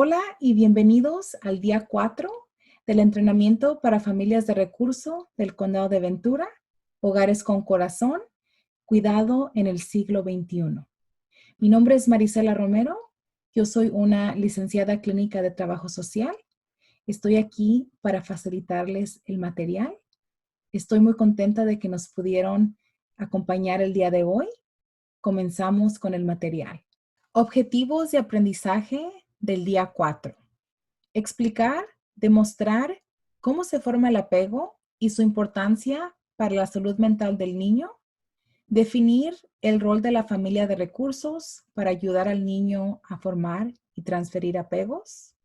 Hola y bienvenidos al día 4 del entrenamiento para familias de recurso del Condado de Ventura, Hogares con Corazón, Cuidado en el siglo XXI. Mi nombre es Marisela Romero, yo soy una licenciada clínica de trabajo social. Estoy aquí para facilitarles el material. Estoy muy contenta de que nos pudieron acompañar el día de hoy. Comenzamos con el material. Objetivos de aprendizaje del día 4. Explicar, demostrar cómo se forma el apego y su importancia para la salud mental del niño. Definir el rol de la familia de recursos para ayudar al niño a formar y transferir apegos.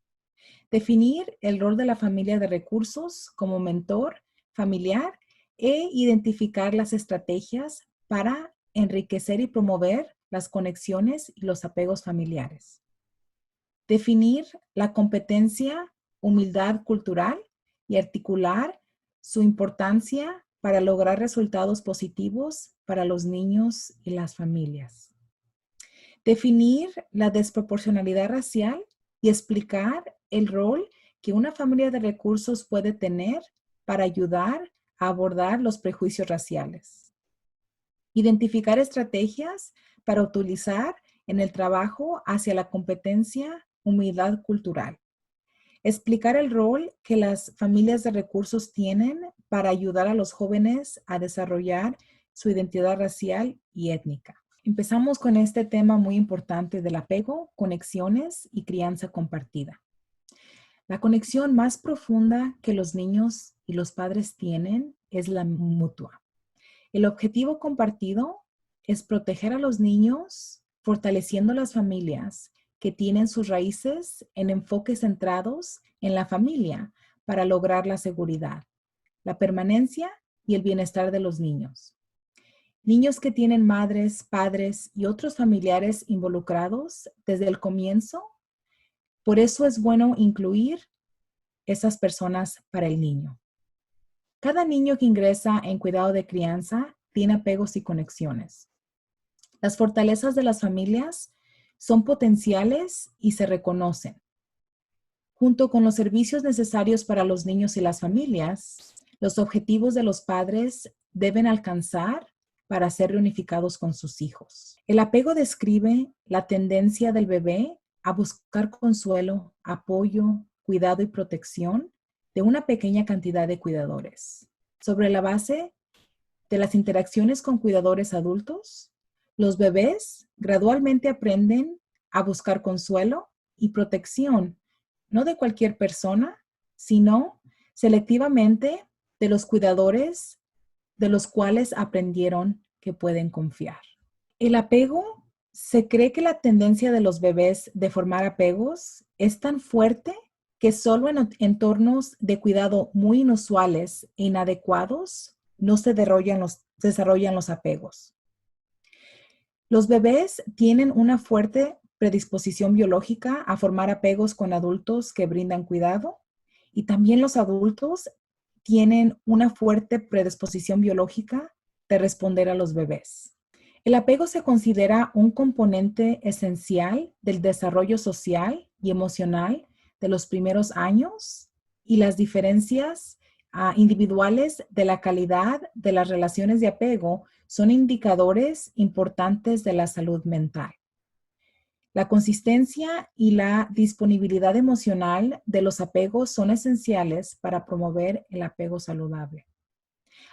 Definir el rol de la familia de recursos como mentor familiar e identificar las estrategias para enriquecer y promover las conexiones y los apegos familiares. Definir la competencia, humildad cultural y articular su importancia para lograr resultados positivos para los niños y las familias. Definir la desproporcionalidad racial y explicar el rol que una familia de recursos puede tener para ayudar a abordar los prejuicios raciales. Identificar estrategias para utilizar en el trabajo hacia la competencia, humildad cultural. Explicar el rol que las familias de recursos tienen para ayudar a los jóvenes a desarrollar su identidad racial y étnica. Empezamos con este tema muy importante del apego, conexiones y crianza compartida. La conexión más profunda que los niños y los padres tienen es la mutua. El objetivo compartido es proteger a los niños, fortaleciendo las familias que tienen sus raíces en enfoques centrados en la familia para lograr la seguridad, la permanencia y el bienestar de los niños. Niños que tienen madres, padres y otros familiares involucrados desde el comienzo. Por eso es bueno incluir esas personas para el niño. Cada niño que ingresa en cuidado de crianza tiene apegos y conexiones. Las fortalezas de las familias son potenciales y se reconocen. Junto con los servicios necesarios para los niños y las familias, los objetivos de los padres deben alcanzar para ser reunificados con sus hijos. El apego describe la tendencia del bebé a buscar consuelo, apoyo, cuidado y protección de una pequeña cantidad de cuidadores. Sobre la base de las interacciones con cuidadores adultos, los bebés gradualmente aprenden a buscar consuelo y protección, no de cualquier persona, sino selectivamente de los cuidadores de los cuales aprendieron que pueden confiar. El apego, se cree que la tendencia de los bebés de formar apegos es tan fuerte que solo en entornos de cuidado muy inusuales e inadecuados no se desarrollan los apegos. Los bebés tienen una fuerte predisposición biológica a formar apegos con adultos que brindan cuidado, y también los adultos tienen una fuerte predisposición biológica de responder a los bebés. El apego se considera un componente esencial del desarrollo social y emocional de los primeros años, y las diferencias individuales de la calidad de las relaciones de apego son indicadores importantes de la salud mental. La consistencia y la disponibilidad emocional de los apegos son esenciales para promover el apego saludable.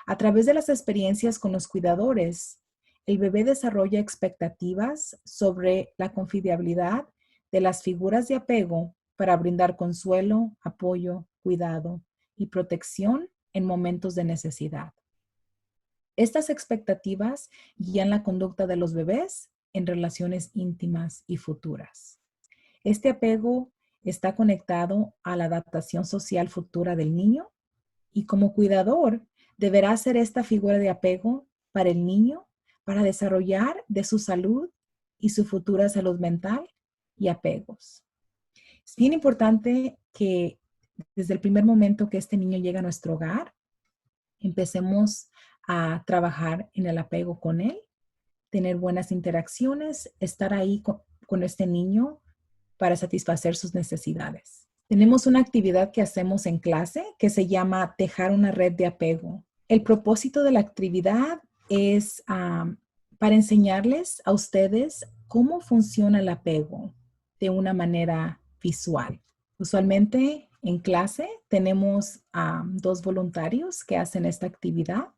A través de las experiencias con los cuidadores, el bebé desarrolla expectativas sobre la confiabilidad de las figuras de apego para brindar consuelo, apoyo, cuidado y protección en momentos de necesidad. Estas expectativas guían la conducta de los bebés en relaciones íntimas y futuras. Este apego está conectado a la adaptación social futura del niño, y como cuidador deberá ser esta figura de apego para el niño para desarrollar de su salud y su futura salud mental y apegos. Es bien importante que desde el primer momento que este niño llega a nuestro hogar, empecemos a trabajar en el apego con él, tener buenas interacciones, estar ahí con este niño para satisfacer sus necesidades. Tenemos una actividad que hacemos en clase que se llama tejar una red de apego. El propósito de la actividad es para enseñarles a ustedes cómo funciona el apego de una manera visual. Usualmente en clase tenemos 2 voluntarios que hacen esta actividad.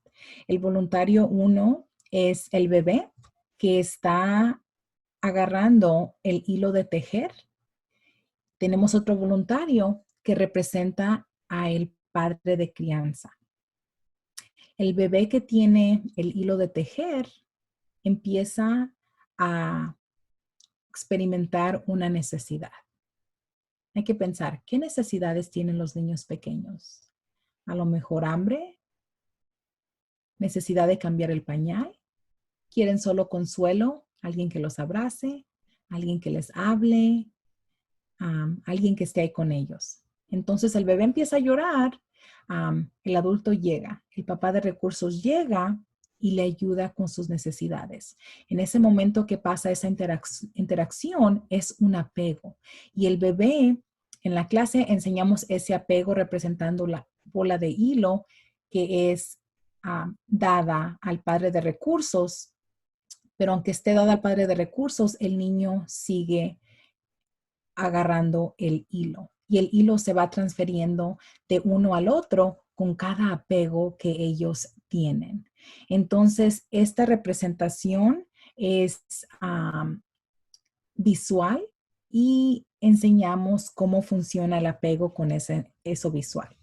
El voluntario 1 es el bebé que está agarrando el hilo de tejer. Tenemos otro voluntario que representa a el padre de crianza. El bebé que tiene el hilo de tejer empieza a experimentar una necesidad. Hay que pensar, ¿qué necesidades tienen los niños pequeños? A lo mejor hambre, necesidad de cambiar el pañal, quieren solo consuelo, alguien que los abrace, alguien que les hable, alguien que esté ahí con ellos. Entonces el bebé empieza a llorar, el adulto llega, el papá de recursos llega y le ayuda con sus necesidades. En ese momento que pasa esa interacción es un apego. Y el bebé, en la clase enseñamos ese apego representando la bola de hilo que es dada al padre de recursos, pero aunque esté dada al padre de recursos, el niño sigue agarrando el hilo y el hilo se va transfiriendo de uno al otro con cada apego que ellos tienen. Entonces, esta representación es visual y enseñamos cómo funciona el apego con eso visual.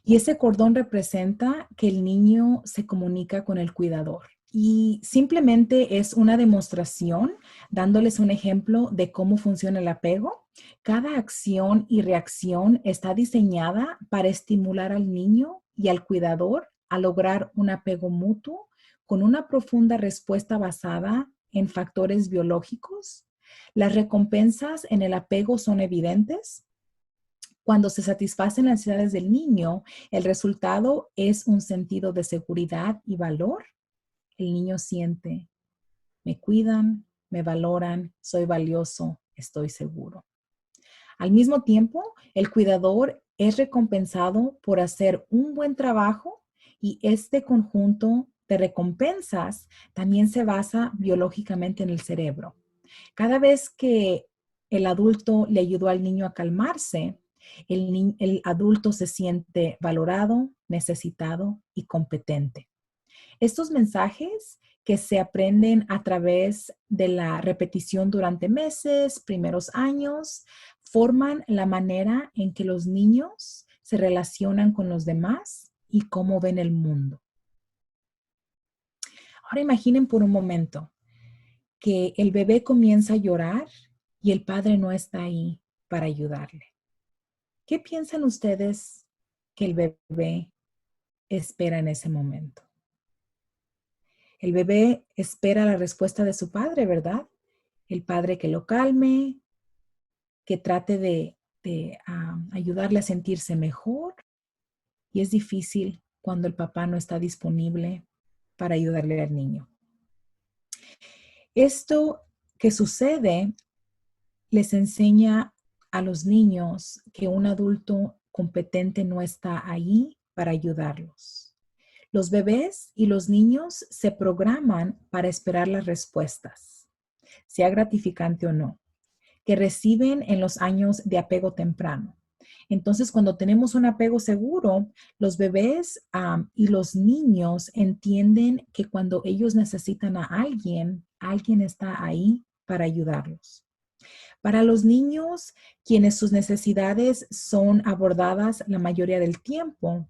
Y ese cordón representa que el niño se comunica con el cuidador. Y simplemente es una demostración, dándoles un ejemplo de cómo funciona el apego. Cada acción y reacción está diseñada para estimular al niño y al cuidador a lograr un apego mutuo con una profunda respuesta basada en factores biológicos. Las recompensas en el apego son evidentes. Cuando se satisfacen las necesidades del niño, el resultado es un sentido de seguridad y valor. El niño siente, me cuidan, me valoran, soy valioso, estoy seguro. Al mismo tiempo, el cuidador es recompensado por hacer un buen trabajo y este conjunto de recompensas también se basa biológicamente en el cerebro. Cada vez que el adulto le ayudó al niño a calmarse, el adulto se siente valorado, necesitado y competente. Estos mensajes que se aprenden a través de la repetición durante meses, primeros años, forman la manera en que los niños se relacionan con los demás y cómo ven el mundo. Ahora imaginen por un momento que el bebé comienza a llorar y el padre no está ahí para ayudarle. ¿Qué piensan ustedes que el bebé espera en ese momento? El bebé espera la respuesta de su padre, ¿verdad? El padre que lo calme, que trate de ayudarle a sentirse mejor. Y es difícil cuando el papá no está disponible para ayudarle al niño. Esto que sucede les enseña a los niños que un adulto competente no está ahí para ayudarlos. Los bebés y los niños se programan para esperar las respuestas, sea gratificante o no, que reciben en los años de apego temprano. Entonces, cuando tenemos un apego seguro, los bebés y los niños entienden que cuando ellos necesitan a alguien, alguien está ahí para ayudarlos. Para los niños, quienes sus necesidades son abordadas la mayoría del tiempo,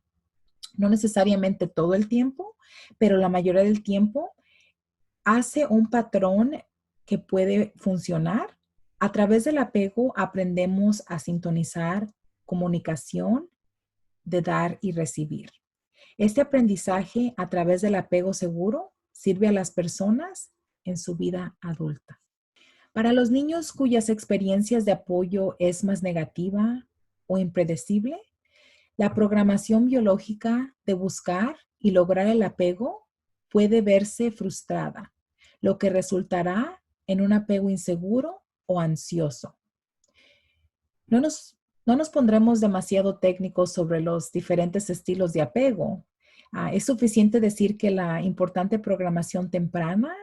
no necesariamente todo el tiempo, pero la mayoría del tiempo, hace un patrón que puede funcionar. A través del apego aprendemos a sintonizar comunicación de dar y recibir. Este aprendizaje a través del apego seguro sirve a las personas en su vida adulta. Para los niños cuyas experiencias de apoyo es más negativa o impredecible, la programación biológica de buscar y lograr el apego puede verse frustrada, lo que resultará en un apego inseguro o ansioso. No nos, no nos pondremos demasiado técnicos sobre los diferentes estilos de apego. Es suficiente decir que la importante programación temprana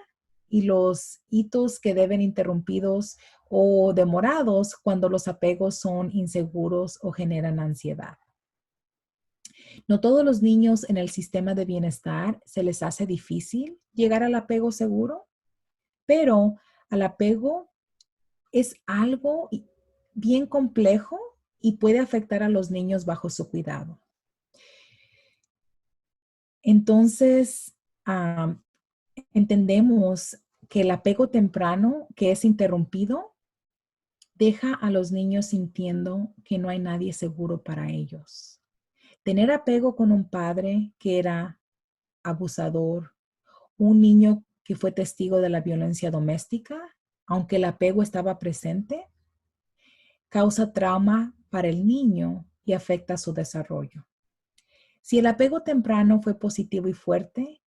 y los hitos que deben interrumpidos o demorados cuando los apegos son inseguros o generan ansiedad. No todos los niños en el sistema de bienestar se les hace difícil llegar al apego seguro, pero al apego es algo bien complejo y puede afectar a los niños bajo su cuidado. Entonces, entendemos que el apego temprano que es interrumpido deja a los niños sintiendo que no hay nadie seguro para ellos. Tener apego con un padre que era abusador, un niño que fue testigo de la violencia doméstica, aunque el apego estaba presente, causa trauma para el niño y afecta su desarrollo. Si el apego temprano fue positivo y fuerte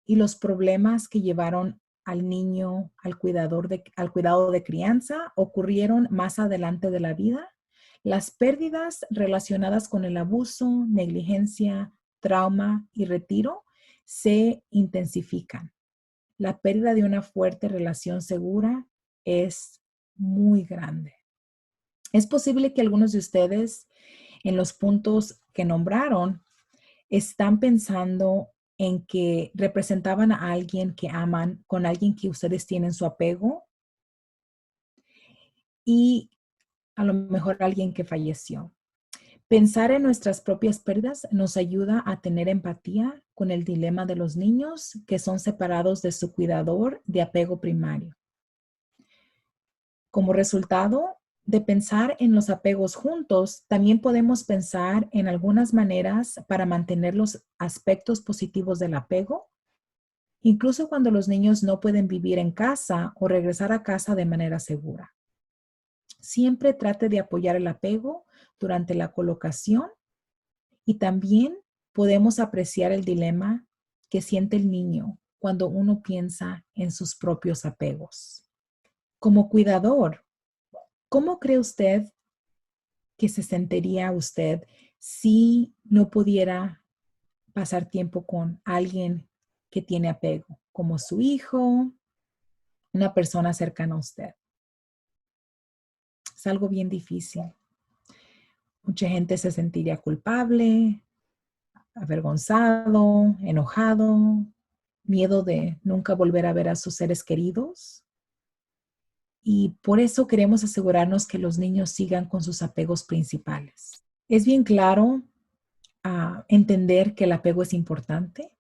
y los problemas que llevaron al niño al cuidado de crianza ocurrieron más adelante de la vida, las pérdidas relacionadas con el abuso, negligencia, trauma y retiro se intensifican. La pérdida de una fuerte relación segura es muy grande. Es posible que algunos de ustedes en los puntos que nombraron están pensando en que representaban a alguien que aman con alguien que ustedes tienen su apego y a lo mejor alguien que falleció. Pensar en nuestras propias pérdidas nos ayuda a tener empatía con el dilema de los niños que son separados de su cuidador de apego primario. Como resultado de pensar en los apegos juntos, también podemos pensar en algunas maneras para mantener los aspectos positivos del apego, incluso cuando los niños no pueden vivir en casa o regresar a casa de manera segura. Siempre trate de apoyar el apego durante la colocación y también podemos apreciar el dilema que siente el niño cuando uno piensa en sus propios apegos. Como cuidador, ¿cómo cree usted que se sentiría usted si no pudiera pasar tiempo con alguien que tiene apego, como su hijo, una persona cercana a usted? Es algo bien difícil. Mucha gente se sentiría culpable, avergonzado, enojado, miedo de nunca volver a ver a sus seres queridos. Y por eso queremos asegurarnos que los niños sigan con sus apegos principales. Es bien claro entender que el apego es importante.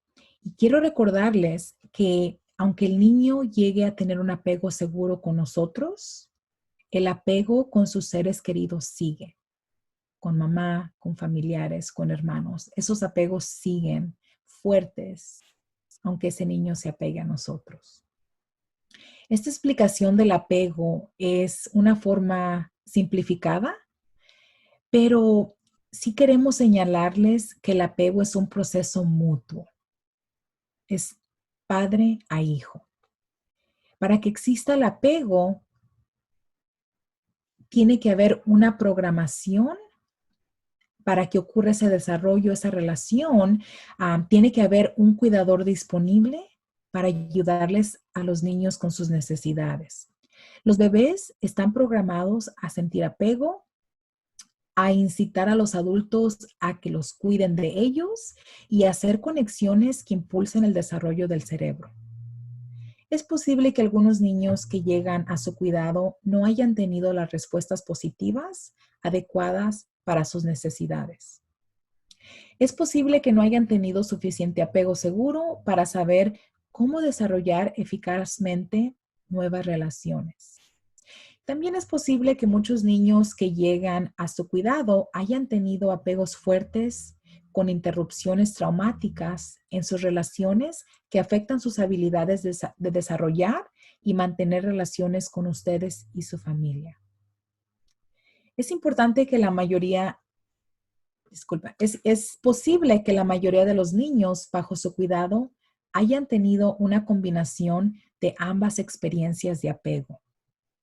Y quiero recordarles que aunque el niño llegue a tener un apego seguro con nosotros, el apego con sus seres queridos sigue, con mamá, con familiares, con hermanos. Esos apegos siguen fuertes, aunque ese niño se apegue a nosotros. Esta explicación del apego es una forma simplificada, pero sí queremos señalarles que el apego es un proceso mutuo. Es padre a hijo. Para que exista el apego, tiene que haber una programación para que ocurra ese desarrollo, esa relación. Tiene que haber un cuidador disponible para ayudarles a los niños con sus necesidades. Los bebés están programados a sentir apego, a incitar a los adultos a que los cuiden de ellos y a hacer conexiones que impulsen el desarrollo del cerebro. Es posible que algunos niños que llegan a su cuidado no hayan tenido las respuestas positivas adecuadas para sus necesidades. Es posible que no hayan tenido suficiente apego seguro para saber cómo desarrollar eficazmente nuevas relaciones. También es posible que muchos niños que llegan a su cuidado hayan tenido apegos fuertes con interrupciones traumáticas en sus relaciones que afectan sus habilidades de desarrollar y mantener relaciones con ustedes y su familia. Es importante que es posible que la mayoría de los niños bajo su cuidado hayan tenido una combinación de ambas experiencias de apego.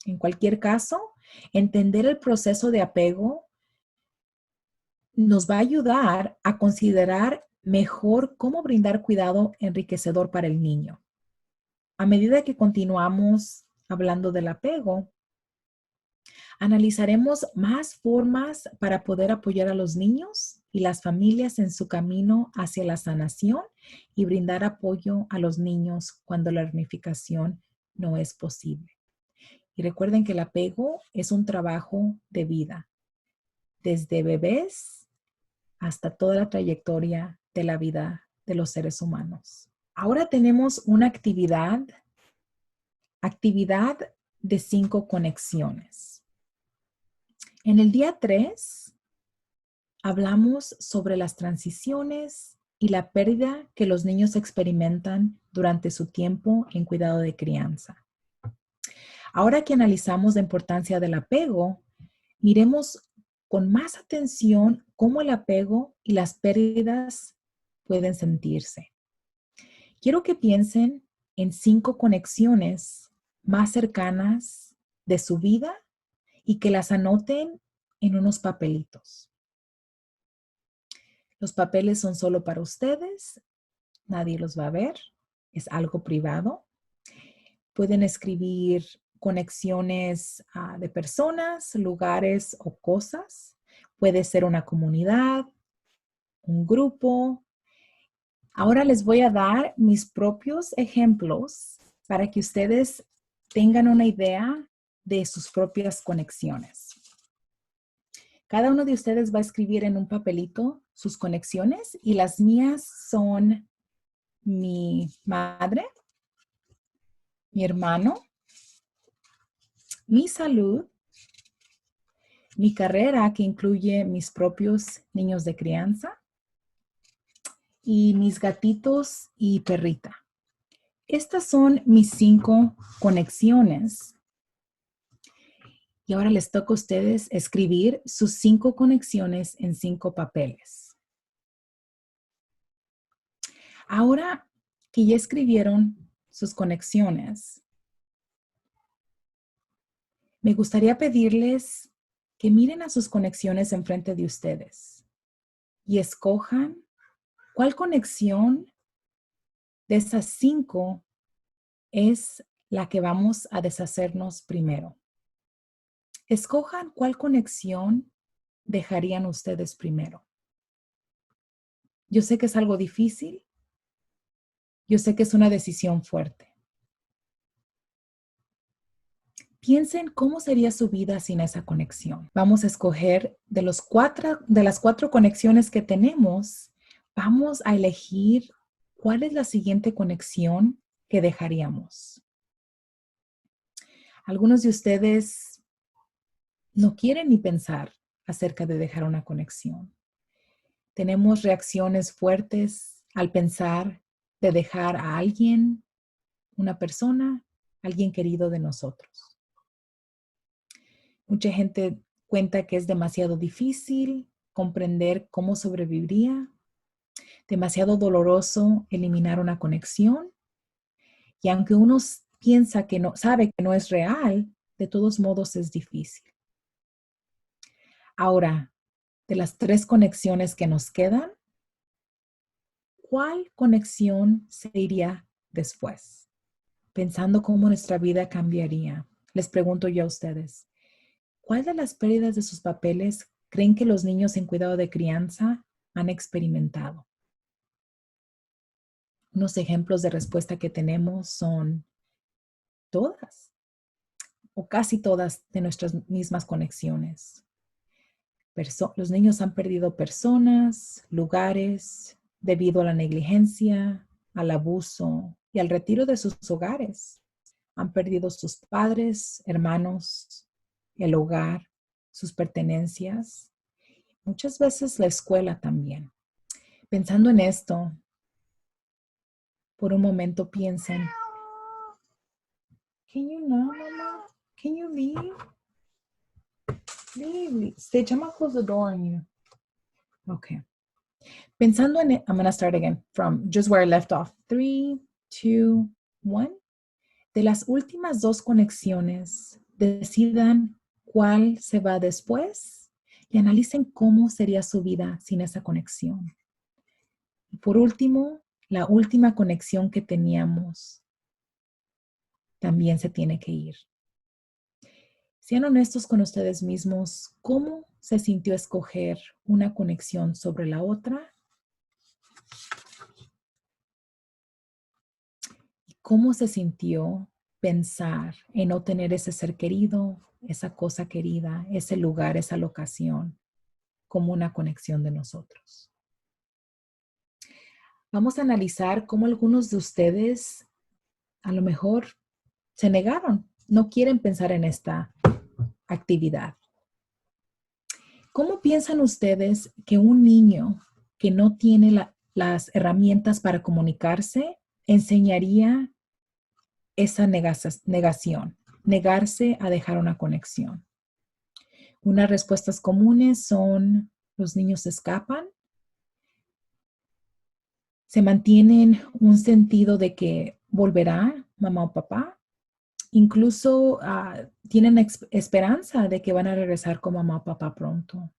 En cualquier caso, Entender el proceso de apego nos va a ayudar a considerar mejor cómo brindar cuidado enriquecedor para el niño. A medida que continuamos hablando del apego, analizaremos más formas para poder apoyar a los niños y las familias en su camino hacia la sanación y brindar apoyo a los niños cuando la reunificación no es posible. Y recuerden que el apego es un trabajo de vida, desde bebés hasta toda la trayectoria de la vida de los seres humanos. Ahora tenemos una actividad de 5 conexiones. En el día 3, hablamos sobre las transiciones y la pérdida que los niños experimentan durante su tiempo en cuidado de crianza. Ahora que analizamos la importancia del apego, miremos con más atención cómo el apego y las pérdidas pueden sentirse. Quiero que piensen en 5 conexiones más cercanas de su vida y que las anoten en unos papelitos. Los papeles son solo para ustedes, nadie los va a ver, es algo privado. Pueden escribir conexiones de personas, lugares o cosas. Puede ser una comunidad, un grupo. Ahora les voy a dar mis propios ejemplos para que ustedes tengan una idea de sus propias conexiones. Cada uno de ustedes va a escribir en un papelito sus conexiones y las mías son mi madre, mi hermano, mi salud, mi carrera que incluye mis propios niños de crianza y mis gatitos y perrita. Estas son mis 5 conexiones. Y ahora les toca a ustedes escribir sus 5 conexiones en 5 papeles. Ahora que ya escribieron sus conexiones, me gustaría pedirles que miren a sus conexiones enfrente de ustedes y escojan cuál conexión de esas 5 es la que vamos a deshacernos primero. Escojan cuál conexión dejarían ustedes primero. Yo sé que es algo difícil. Yo sé que es una decisión fuerte. Piensen cómo sería su vida sin esa conexión. Vamos a escoger de las 4 conexiones que tenemos, vamos a elegir cuál es la siguiente conexión que dejaríamos. Algunos de ustedes no quieren ni pensar acerca de dejar una conexión. Tenemos reacciones fuertes al pensar de dejar a alguien, una persona, alguien querido de nosotros. Mucha gente cuenta que es demasiado difícil comprender cómo sobreviviría, demasiado doloroso eliminar una conexión. Y aunque uno piensa que no, sabe que no es real, de todos modos es difícil. Ahora, de las 3 conexiones que nos quedan, ¿cuál conexión se iría después? Pensando cómo nuestra vida cambiaría. Les pregunto yo a ustedes, ¿cuál de las pérdidas de sus papeles creen que los niños en cuidado de crianza han experimentado? Unos ejemplos de respuesta que tenemos son todas o casi todas de nuestras mismas conexiones. Los niños han perdido personas, lugares, debido a la negligencia, al abuso y al retiro de sus hogares. Han perdido sus padres, hermanos, el hogar, sus pertenencias, muchas veces la escuela también. Pensando en esto, por un momento piensen, can you not, mama? Can you leave? Leave. Stitch, I'm gonna close the door on you. Okay. Pensando en, I'm gonna start again from just where I left off. 3, 2, 1. De las últimas 2 conexiones, decidan cuál se va después y analicen cómo sería su vida sin esa conexión. Y por último, la última conexión que teníamos también se tiene que ir. Sean honestos con ustedes mismos, ¿cómo se sintió escoger una conexión sobre la otra? ¿Cómo se sintió pensar en no tener ese ser querido, esa cosa querida, ese lugar, esa locación, como una conexión de nosotros? Vamos a analizar cómo algunos de ustedes a lo mejor se negaron, no quieren pensar en esta actividad. ¿Cómo piensan ustedes que un niño que no tiene las herramientas para comunicarse enseñaría esa negación, negarse a dejar una conexión? Unas respuestas comunes son: los niños escapan, se mantienen un sentido de que volverá mamá o papá, incluso tienen esperanza de que van a regresar con mamá o papá pronto.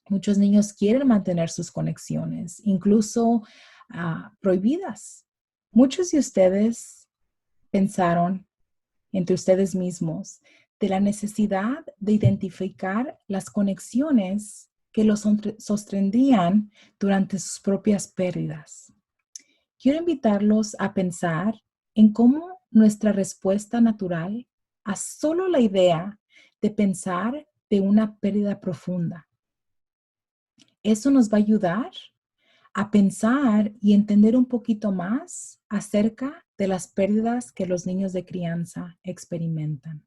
Muchos niños quieren mantener sus conexiones, incluso prohibidas. Muchos de ustedes pensaron entre ustedes mismos de la necesidad de identificar las conexiones que los sostendrían durante sus propias pérdidas. Quiero invitarlos a pensar en cómo nuestra respuesta natural a solo la idea de pensar de una pérdida profunda. Eso nos va a ayudar a pensar y entender un poquito más acerca de las pérdidas que los niños de crianza experimentan.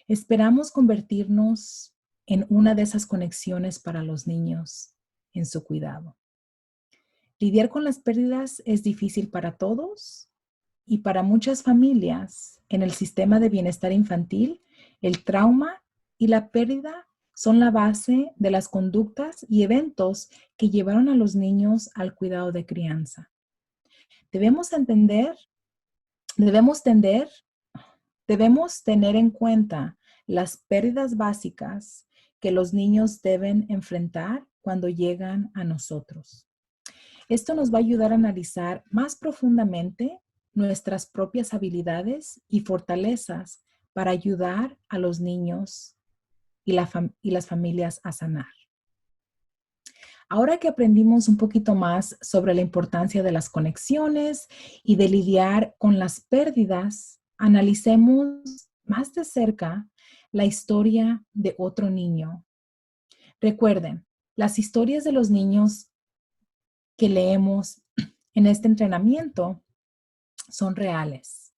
Esperamos convertirnos en una de esas conexiones para los niños en su cuidado. Lidiar con las pérdidas es difícil para todos y para muchas familias en el sistema de bienestar infantil, el trauma y la pérdida son la base de las conductas y eventos que llevaron a los niños al cuidado de crianza. Debemos tener en cuenta las pérdidas básicas que los niños deben enfrentar cuando llegan a nosotros. Esto nos va a ayudar a analizar más profundamente nuestras propias habilidades y fortalezas para ayudar a los niños y las familias a sanar. Ahora que aprendimos un poquito más sobre la importancia de las conexiones y de lidiar con las pérdidas, analicemos más de cerca la historia de otro niño. Recuerden, las historias de los niños que leemos en este entrenamiento son reales,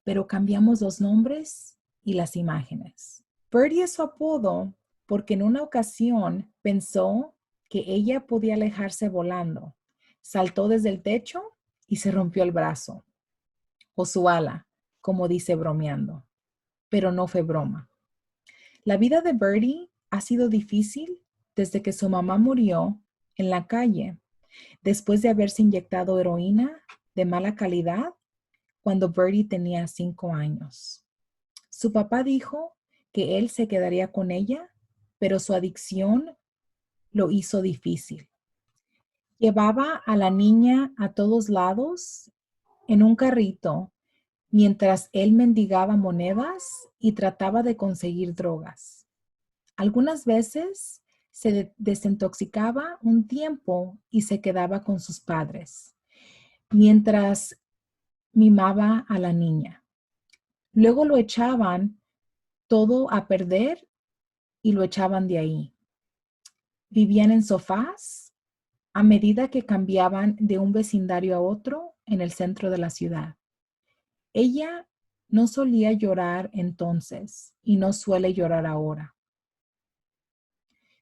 pero cambiamos los nombres y las imágenes. Birdie es su apodo porque en una ocasión pensó que ella podía alejarse volando. Saltó desde el techo y se rompió el brazo, o su ala, como dice bromeando. Pero no fue broma. La vida de Birdie ha sido difícil desde que su mamá murió en la calle, después de haberse inyectado heroína de mala calidad cuando Birdie tenía 5 años. Su papá dijo que él se quedaría con ella, pero su adicción lo hizo difícil. Llevaba a la niña a todos lados en un carrito mientras él mendigaba monedas y trataba de conseguir drogas. Algunas veces se desintoxicaba un tiempo y se quedaba con sus padres, mientras mimaba a la niña. Luego lo echaban todo a perder y lo echaban de ahí. Vivían en sofás a medida que cambiaban de un vecindario a otro en el centro de la ciudad. Ella no solía llorar entonces y no suele llorar ahora.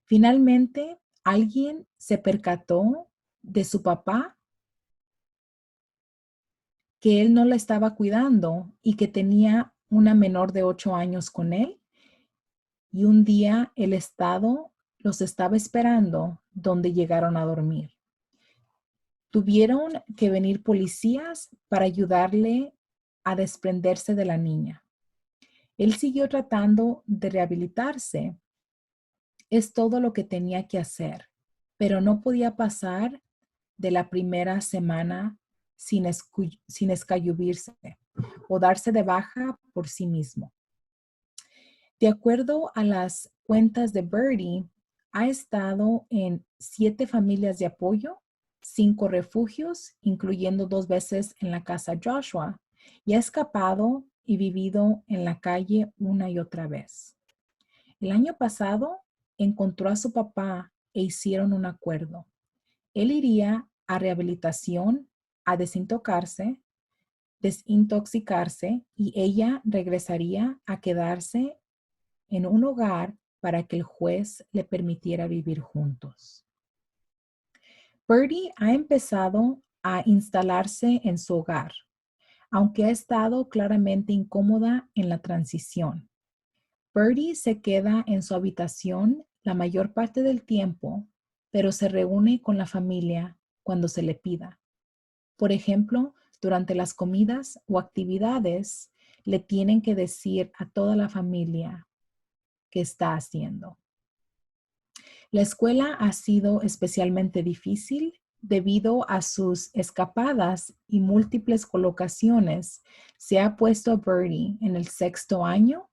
Finalmente, alguien se percató de su papá, que él no la estaba cuidando y que tenía una menor de 8 años con él. Y un día el Estado los estaba esperando donde llegaron a dormir. Tuvieron que venir policías para ayudarle a desprenderse de la niña. Él siguió tratando de rehabilitarse. Es todo lo que tenía que hacer, pero no podía pasar de la primera semana sin escabullirse o darse de baja por sí mismo. De acuerdo a las cuentas de Birdie, ha estado en 7 familias de apoyo, 5 refugios, incluyendo 2 veces en la casa Joshua, y ha escapado y vivido en la calle una y otra vez. El año pasado encontró a su papá e hicieron un acuerdo. Él iría a rehabilitación, a desintoxicarse y ella regresaría a quedarse en un hogar para que el juez le permitiera vivir juntos. Birdie ha empezado a instalarse en su hogar, aunque ha estado claramente incómoda en la transición. Birdie se queda en su habitación la mayor parte del tiempo, pero se reúne con la familia cuando se le pida. Por ejemplo, durante las comidas o actividades, le tienen que decir a toda la familia qué está haciendo. La escuela ha sido especialmente difícil debido a sus escapadas y múltiples colocaciones. Se ha puesto a Birdie en el 6º año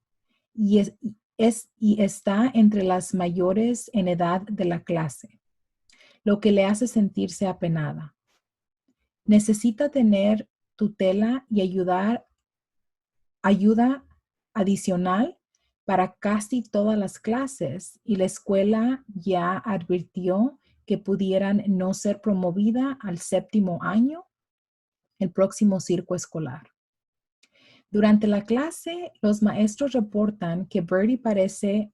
y está entre las mayores en edad de la clase, lo que le hace sentirse apenada. Necesita tener tutela y ayuda adicional para casi todas las clases y la escuela ya advirtió que pudieran no ser promovida al 7º año, el próximo ciclo escolar. Durante la clase, los maestros reportan que Birdie parece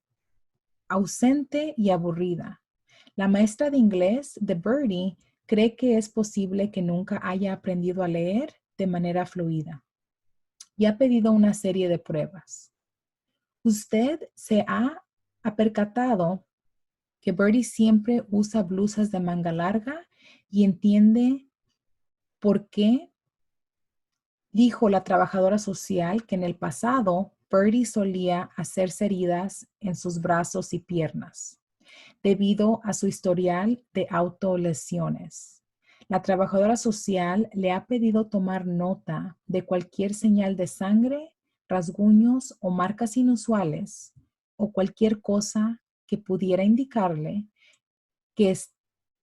ausente y aburrida. La maestra de inglés de Birdie cree que es posible que nunca haya aprendido a leer de manera fluida y ha pedido una serie de pruebas. Usted se ha percatado que Birdie siempre usa blusas de manga larga y entiende por qué dijo la trabajadora social que en el pasado Birdie solía hacerse heridas en sus brazos y piernas debido a su historial de autolesiones. La trabajadora social le ha pedido tomar nota de cualquier señal de sangre, rasguños o marcas inusuales o cualquier cosa que pudiera indicarle que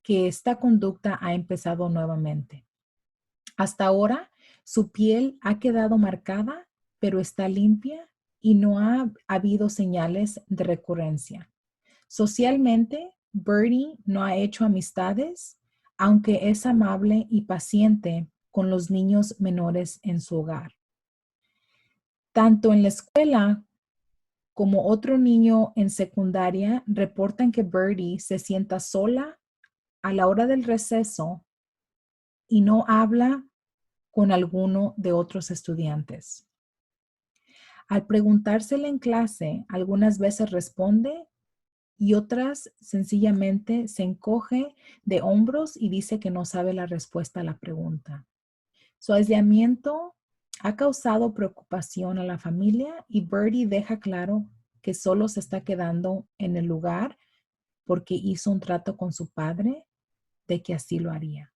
esta conducta ha empezado nuevamente. Hasta ahora, su piel ha quedado marcada, pero está limpia y no ha habido señales de recurrencia. Socialmente, Birdie no ha hecho amistades, aunque es amable y paciente con los niños menores en su hogar. Tanto en la escuela como otro niño en secundaria reportan que Birdie se sienta sola a la hora del receso y no habla con alguno de otros estudiantes. Al preguntársele en clase, algunas veces responde y otras sencillamente se encoge de hombros y dice que no sabe la respuesta a la pregunta. Su aislamiento ha causado preocupación a la familia y Birdie deja claro que solo se está quedando en el lugar porque hizo un trato con su padre de que así lo haría.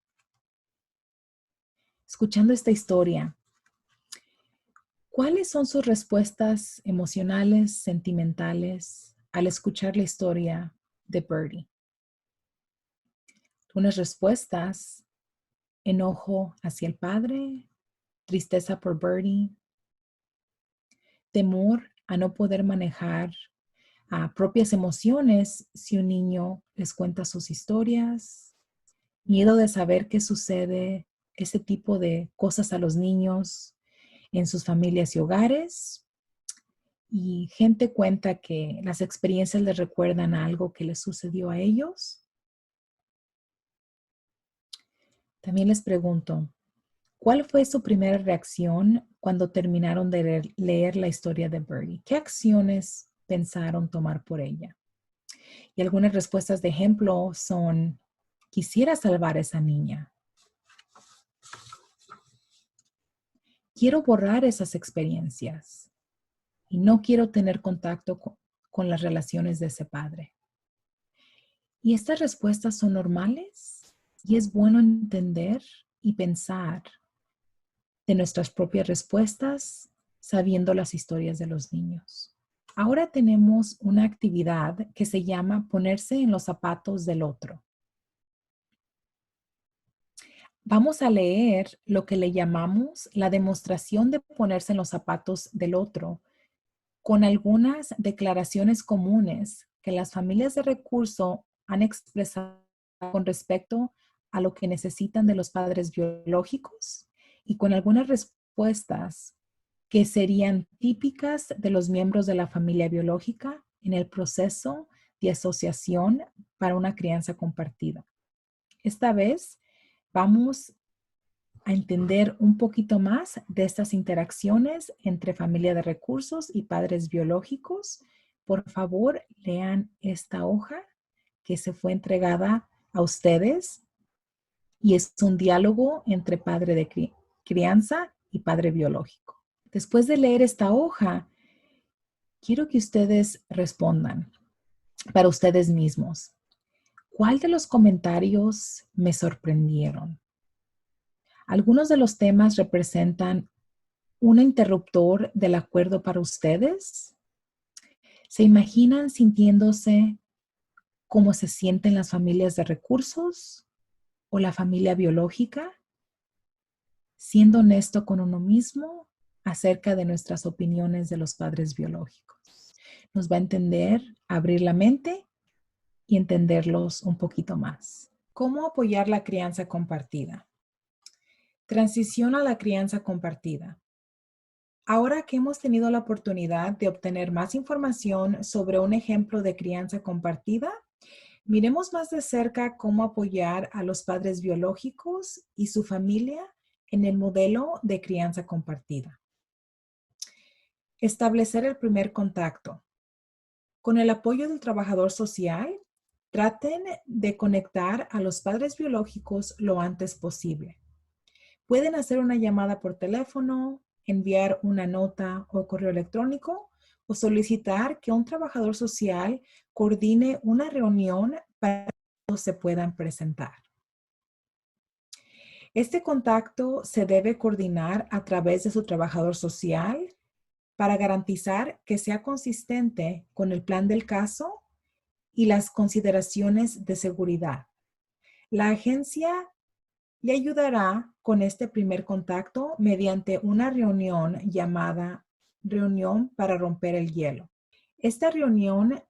Escuchando esta historia, ¿cuáles son sus respuestas emocionales, sentimentales al escuchar la historia de Birdie? Unas respuestas: enojo hacia el padre, tristeza por Birdie, temor a no poder manejar propias emociones si un niño les cuenta sus historias, miedo de saber qué sucede, ese tipo de cosas a los niños en sus familias y hogares. Y gente cuenta que las experiencias les recuerdan a algo que les sucedió a ellos. También les pregunto, ¿cuál fue su primera reacción cuando terminaron de leer la historia de Birdie? ¿Qué acciones pensaron tomar por ella? Y algunas respuestas de ejemplo son: quisiera salvar a esa niña. Quiero borrar esas experiencias. y no quiero tener contacto con las relaciones de ese padre. Y estas respuestas son normales y es bueno entender y pensar de nuestras propias respuestas sabiendo las historias de los niños. Ahora tenemos una actividad que se llama ponerse en los zapatos del otro. Vamos a leer lo que le llamamos la demostración de ponerse en los zapatos del otro, con algunas declaraciones comunes que las familias de recurso han expresado con respecto a lo que necesitan de los padres biológicos y con algunas respuestas que serían típicas de los miembros de la familia biológica en el proceso de asociación para una crianza compartida. Esta vez vamos a entender un poquito más de estas interacciones entre familia de recursos y padres biológicos. Por favor, lean esta hoja que se fue entregada a ustedes y es un diálogo entre padre de crianza y padre biológico. Después de leer esta hoja, quiero que ustedes respondan para ustedes mismos. ¿Cuál de los comentarios me sorprendieron? Algunos de los temas representan un interruptor del acuerdo para ustedes. ¿Se imaginan sintiéndose como se sienten las familias de recursos o la familia biológica? Siendo honesto con uno mismo acerca de nuestras opiniones de los padres biológicos. Nos va a entender, abrir la mente y entenderlos un poquito más. ¿Cómo apoyar la crianza compartida? Transición a la crianza compartida. Ahora que hemos tenido la oportunidad de obtener más información sobre un ejemplo de crianza compartida, miremos más de cerca cómo apoyar a los padres biológicos y su familia en el modelo de crianza compartida. Establecer el primer contacto. Con el apoyo del trabajador social, traten de conectar a los padres biológicos lo antes posible. Pueden hacer una llamada por teléfono, enviar una nota o correo electrónico o solicitar que un trabajador social coordine una reunión para que todos se puedan presentar. Este contacto se debe coordinar a través de su trabajador social para garantizar que sea consistente con el plan del caso y las consideraciones de seguridad. La agencia le ayudará con este primer contacto mediante una reunión llamada reunión para romper el hielo. Esta reunión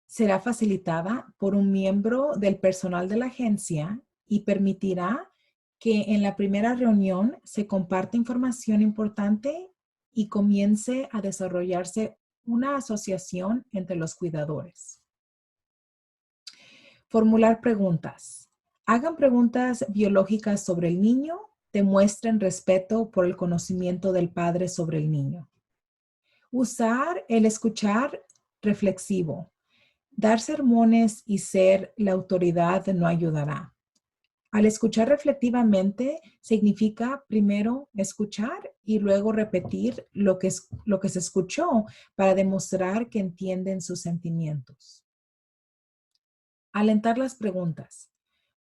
será facilitada por un miembro del personal de la agencia y permitirá que en la primera reunión se comparta información importante y comience a desarrollarse una asociación entre los cuidadores. Formular preguntas. Hagan preguntas biológicas sobre el niño, demuestren respeto por el conocimiento del padre sobre el niño. Usar el escuchar reflexivo. Dar sermones y ser la autoridad no ayudará. Al escuchar reflectivamente significa primero escuchar y luego repetir lo que se escuchó para demostrar que entienden sus sentimientos. Alentar las preguntas.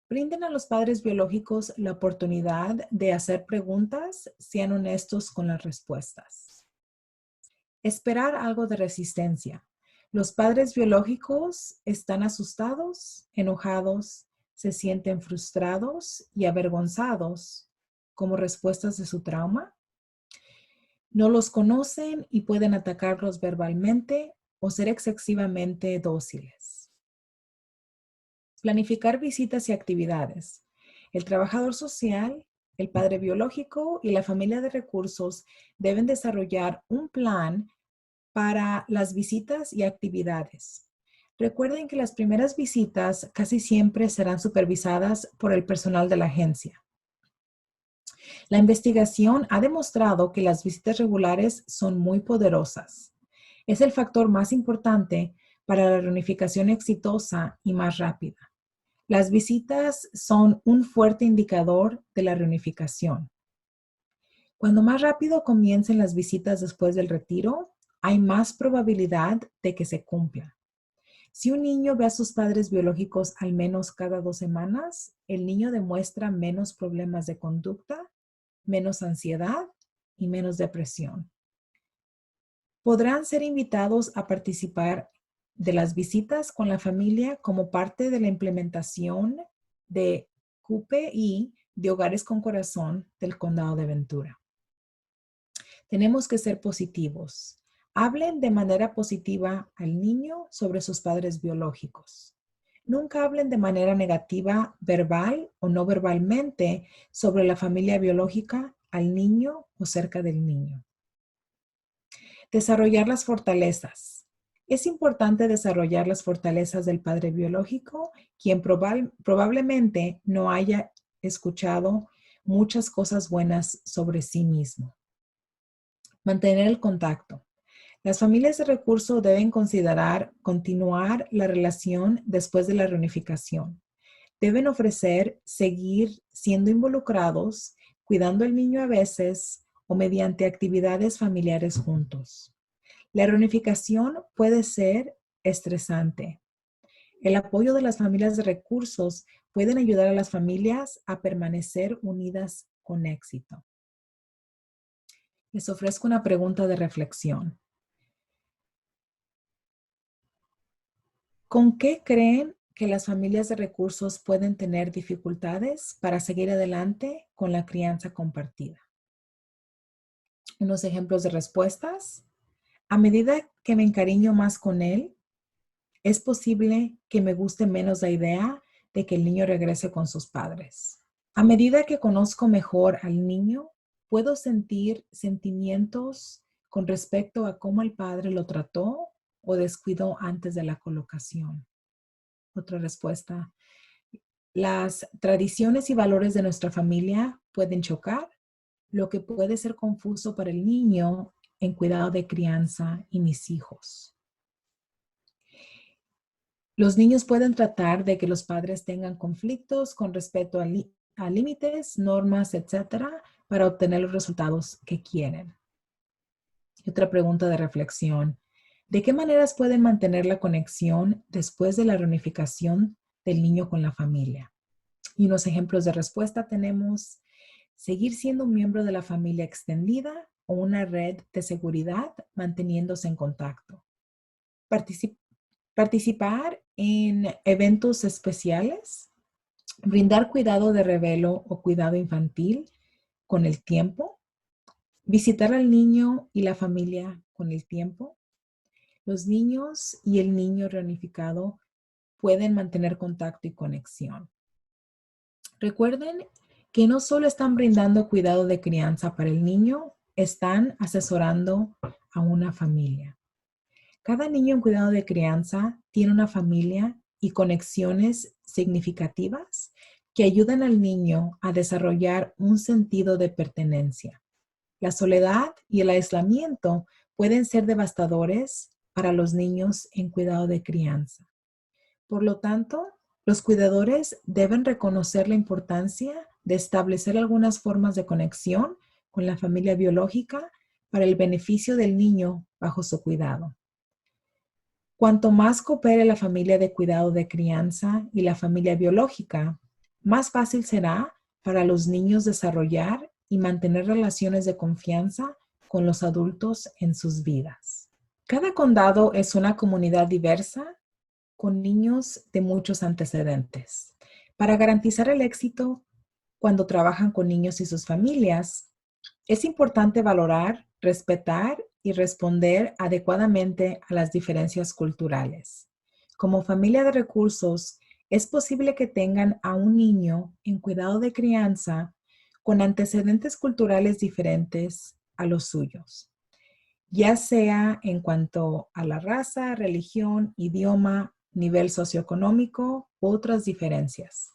Brinden a los padres biológicos la oportunidad de hacer preguntas, sean honestos con las respuestas. Esperar algo de resistencia. Los padres biológicos están asustados, enojados, se sienten frustrados y avergonzados como respuestas de su trauma. No los conocen y pueden atacarlos verbalmente o ser excesivamente dóciles. Planificar visitas y actividades. El trabajador social, el padre biológico y la familia de recursos deben desarrollar un plan para las visitas y actividades. Recuerden que las primeras visitas casi siempre serán supervisadas por el personal de la agencia. La investigación ha demostrado que las visitas regulares son muy poderosas. Es el factor más importante para la reunificación exitosa y más rápida. Las visitas son un fuerte indicador de la reunificación. Cuando más rápido comiencen las visitas después del retiro, hay más probabilidad de que se cumpla. Si un niño ve a sus padres biológicos al menos cada 2 semanas, el niño demuestra menos problemas de conducta, menos ansiedad y menos depresión. Podrán ser invitados a participar de las visitas con la familia como parte de la implementación de QPI de Hogares con Corazón del Condado de Ventura. Tenemos que ser positivos. Hablen de manera positiva al niño sobre sus padres biológicos. Nunca hablen de manera negativa, verbal o no verbalmente, sobre la familia biológica, al niño o cerca del niño. Desarrollar las fortalezas. Es importante desarrollar las fortalezas del padre biológico, quien probablemente no haya escuchado muchas cosas buenas sobre sí mismo. Mantener el contacto. Las familias de recurso deben considerar continuar la relación después de la reunificación. Deben ofrecer seguir siendo involucrados, cuidando al niño a veces o mediante actividades familiares juntos. La reunificación puede ser estresante. El apoyo de las familias de recursos pueden ayudar a las familias a permanecer unidas con éxito. Les ofrezco una pregunta de reflexión. ¿Con qué creen que las familias de recursos pueden tener dificultades para seguir adelante con la crianza compartida? Unos ejemplos de respuestas. A medida que me encariño más con él, es posible que me guste menos la idea de que el niño regrese con sus padres. A medida que conozco mejor al niño, puedo sentir sentimientos con respecto a cómo el padre lo trató o descuidó antes de la colocación. Otra respuesta. Las tradiciones y valores de nuestra familia pueden chocar, lo que puede ser confuso para el niño en cuidado de crianza y mis hijos. Los niños pueden tratar de que los padres tengan conflictos con respecto a límites, normas, etcétera, para obtener los resultados que quieren. Y otra pregunta de reflexión. ¿De qué maneras pueden mantener la conexión después de la reunificación del niño con la familia? Y unos ejemplos de respuesta tenemos seguir siendo un miembro de la familia extendida o una red de seguridad manteniéndose en contacto. Participar en eventos especiales, brindar cuidado de revelo o cuidado infantil con el tiempo, visitar al niño y la familia con el tiempo. Los niños y el niño reunificado pueden mantener contacto y conexión. Recuerden que no solo están brindando cuidado de crianza para el niño, están asesorando a una familia. Cada niño en cuidado de crianza tiene una familia y conexiones significativas que ayudan al niño a desarrollar un sentido de pertenencia. La soledad y el aislamiento pueden ser devastadores para los niños en cuidado de crianza. Por lo tanto, los cuidadores deben reconocer la importancia de establecer algunas formas de conexión con la familia biológica para el beneficio del niño bajo su cuidado. Cuanto más coopere la familia de cuidado de crianza y la familia biológica, más fácil será para los niños desarrollar y mantener relaciones de confianza con los adultos en sus vidas. Cada condado es una comunidad diversa con niños de muchos antecedentes. Para garantizar el éxito cuando trabajan con niños y sus familias, es importante valorar, respetar y responder adecuadamente a las diferencias culturales. Como familia de recursos, es posible que tengan a un niño en cuidado de crianza con antecedentes culturales diferentes a los suyos, ya sea en cuanto a la raza, religión, idioma, nivel socioeconómico u otras diferencias.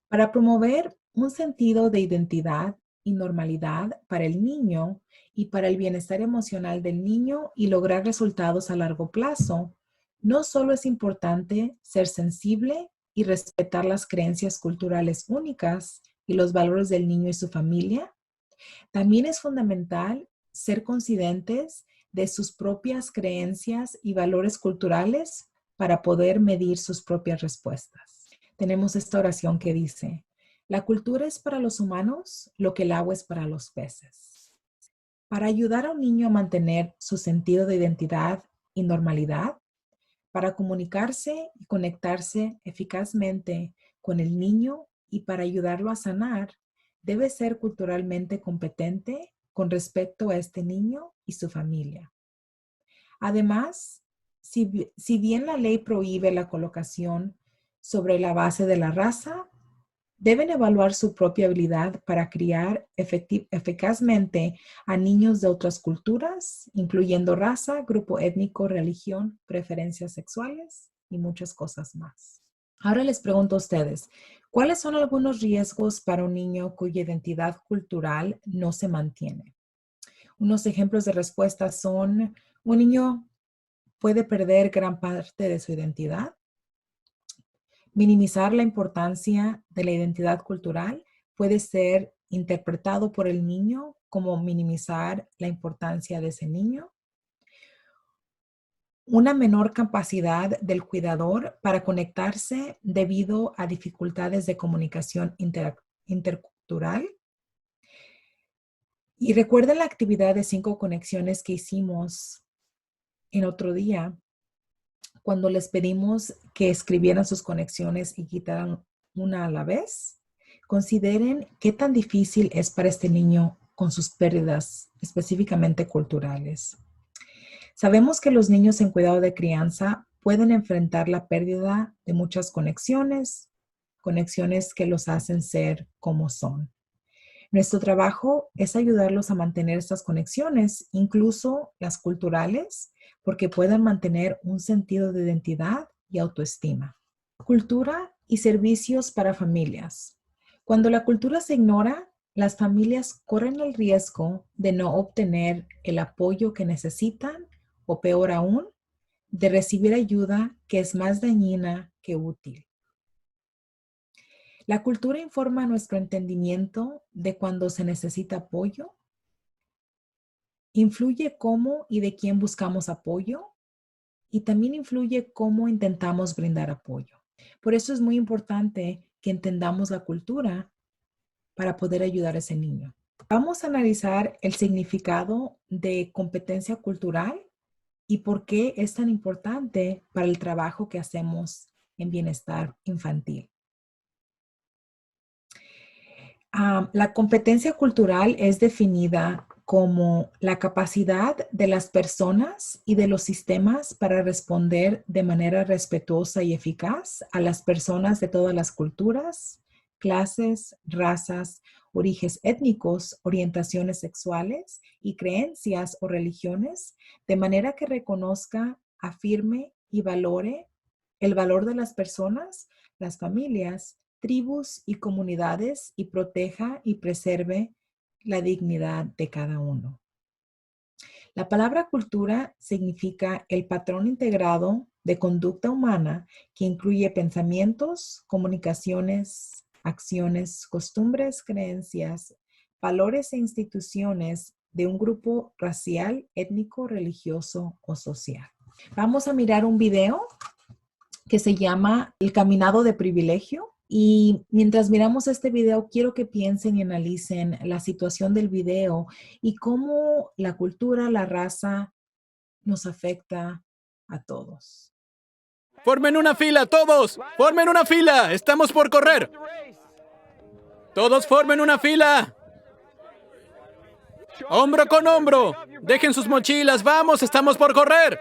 Para promover un sentido de identidad y normalidad para el niño y para el bienestar emocional del niño y lograr resultados a largo plazo, no solo es importante ser sensible y respetar las creencias culturales únicas y los valores del niño y su familia, también es fundamental ser conscientes de sus propias creencias y valores culturales para poder medir sus propias respuestas. Tenemos esta oración que dice: la cultura es para los humanos lo que el agua es para los peces. Para ayudar a un niño a mantener su sentido de identidad y normalidad, para comunicarse y conectarse eficazmente con el niño y para ayudarlo a sanar, debe ser culturalmente competente con respecto a este niño y su familia. Además, si bien la ley prohíbe la colocación sobre la base de la raza, deben evaluar su propia habilidad para criar eficazmente a niños de otras culturas, incluyendo raza, grupo étnico, religión, preferencias sexuales y muchas cosas más. Ahora les pregunto a ustedes, ¿cuáles son algunos riesgos para un niño cuya identidad cultural no se mantiene? Unos ejemplos de respuestas son: un niño puede perder gran parte de su identidad. Minimizar la importancia de la identidad cultural puede ser interpretado por el niño como minimizar la importancia de ese niño. Una menor capacidad del cuidador para conectarse debido a dificultades de comunicación intercultural. Y recuerden la actividad de 5 conexiones que hicimos en otro día, cuando les pedimos que escribieran sus conexiones y quitaran una a la vez. Consideren qué tan difícil es para este niño con sus pérdidas, específicamente culturales. Sabemos que los niños en cuidado de crianza pueden enfrentar la pérdida de muchas conexiones que los hacen ser como son. Nuestro trabajo es ayudarlos a mantener estas conexiones, incluso las culturales, porque puedan mantener un sentido de identidad y autoestima. Cultura y servicios para familias. Cuando la cultura se ignora, las familias corren el riesgo de no obtener el apoyo que necesitan o, peor aún, de recibir ayuda que es más dañina que útil. La cultura informa nuestro entendimiento de cuando se necesita apoyo, influye cómo y de quién buscamos apoyo y también influye cómo intentamos brindar apoyo. Por eso es muy importante que entendamos la cultura para poder ayudar a ese niño. Vamos a analizar el significado de competencia cultural y por qué es tan importante para el trabajo que hacemos en bienestar infantil. La competencia cultural es definida como la capacidad de las personas y de los sistemas para responder de manera respetuosa y eficaz a las personas de todas las culturas, clases, razas, orígenes étnicos, orientaciones sexuales y creencias o religiones, de manera que reconozca, afirme y valore el valor de las personas, las familias, tribus y comunidades y proteja y preserve la dignidad de cada uno. La palabra cultura significa el patrón integrado de conducta humana que incluye pensamientos, comunicaciones, acciones, costumbres, creencias, valores e instituciones de un grupo racial, étnico, religioso o social. Vamos a mirar un video que se llama El Caminado de Privilegio. Y mientras miramos este video, quiero que piensen y analicen la situación del video y cómo la cultura, la raza nos afecta a todos. ¡Formen una fila, todos! ¡Formen una fila! ¡Estamos por correr! ¡Todos formen una fila! ¡Hombro con hombro! ¡Dejen sus mochilas! ¡Vamos! ¡Estamos por correr!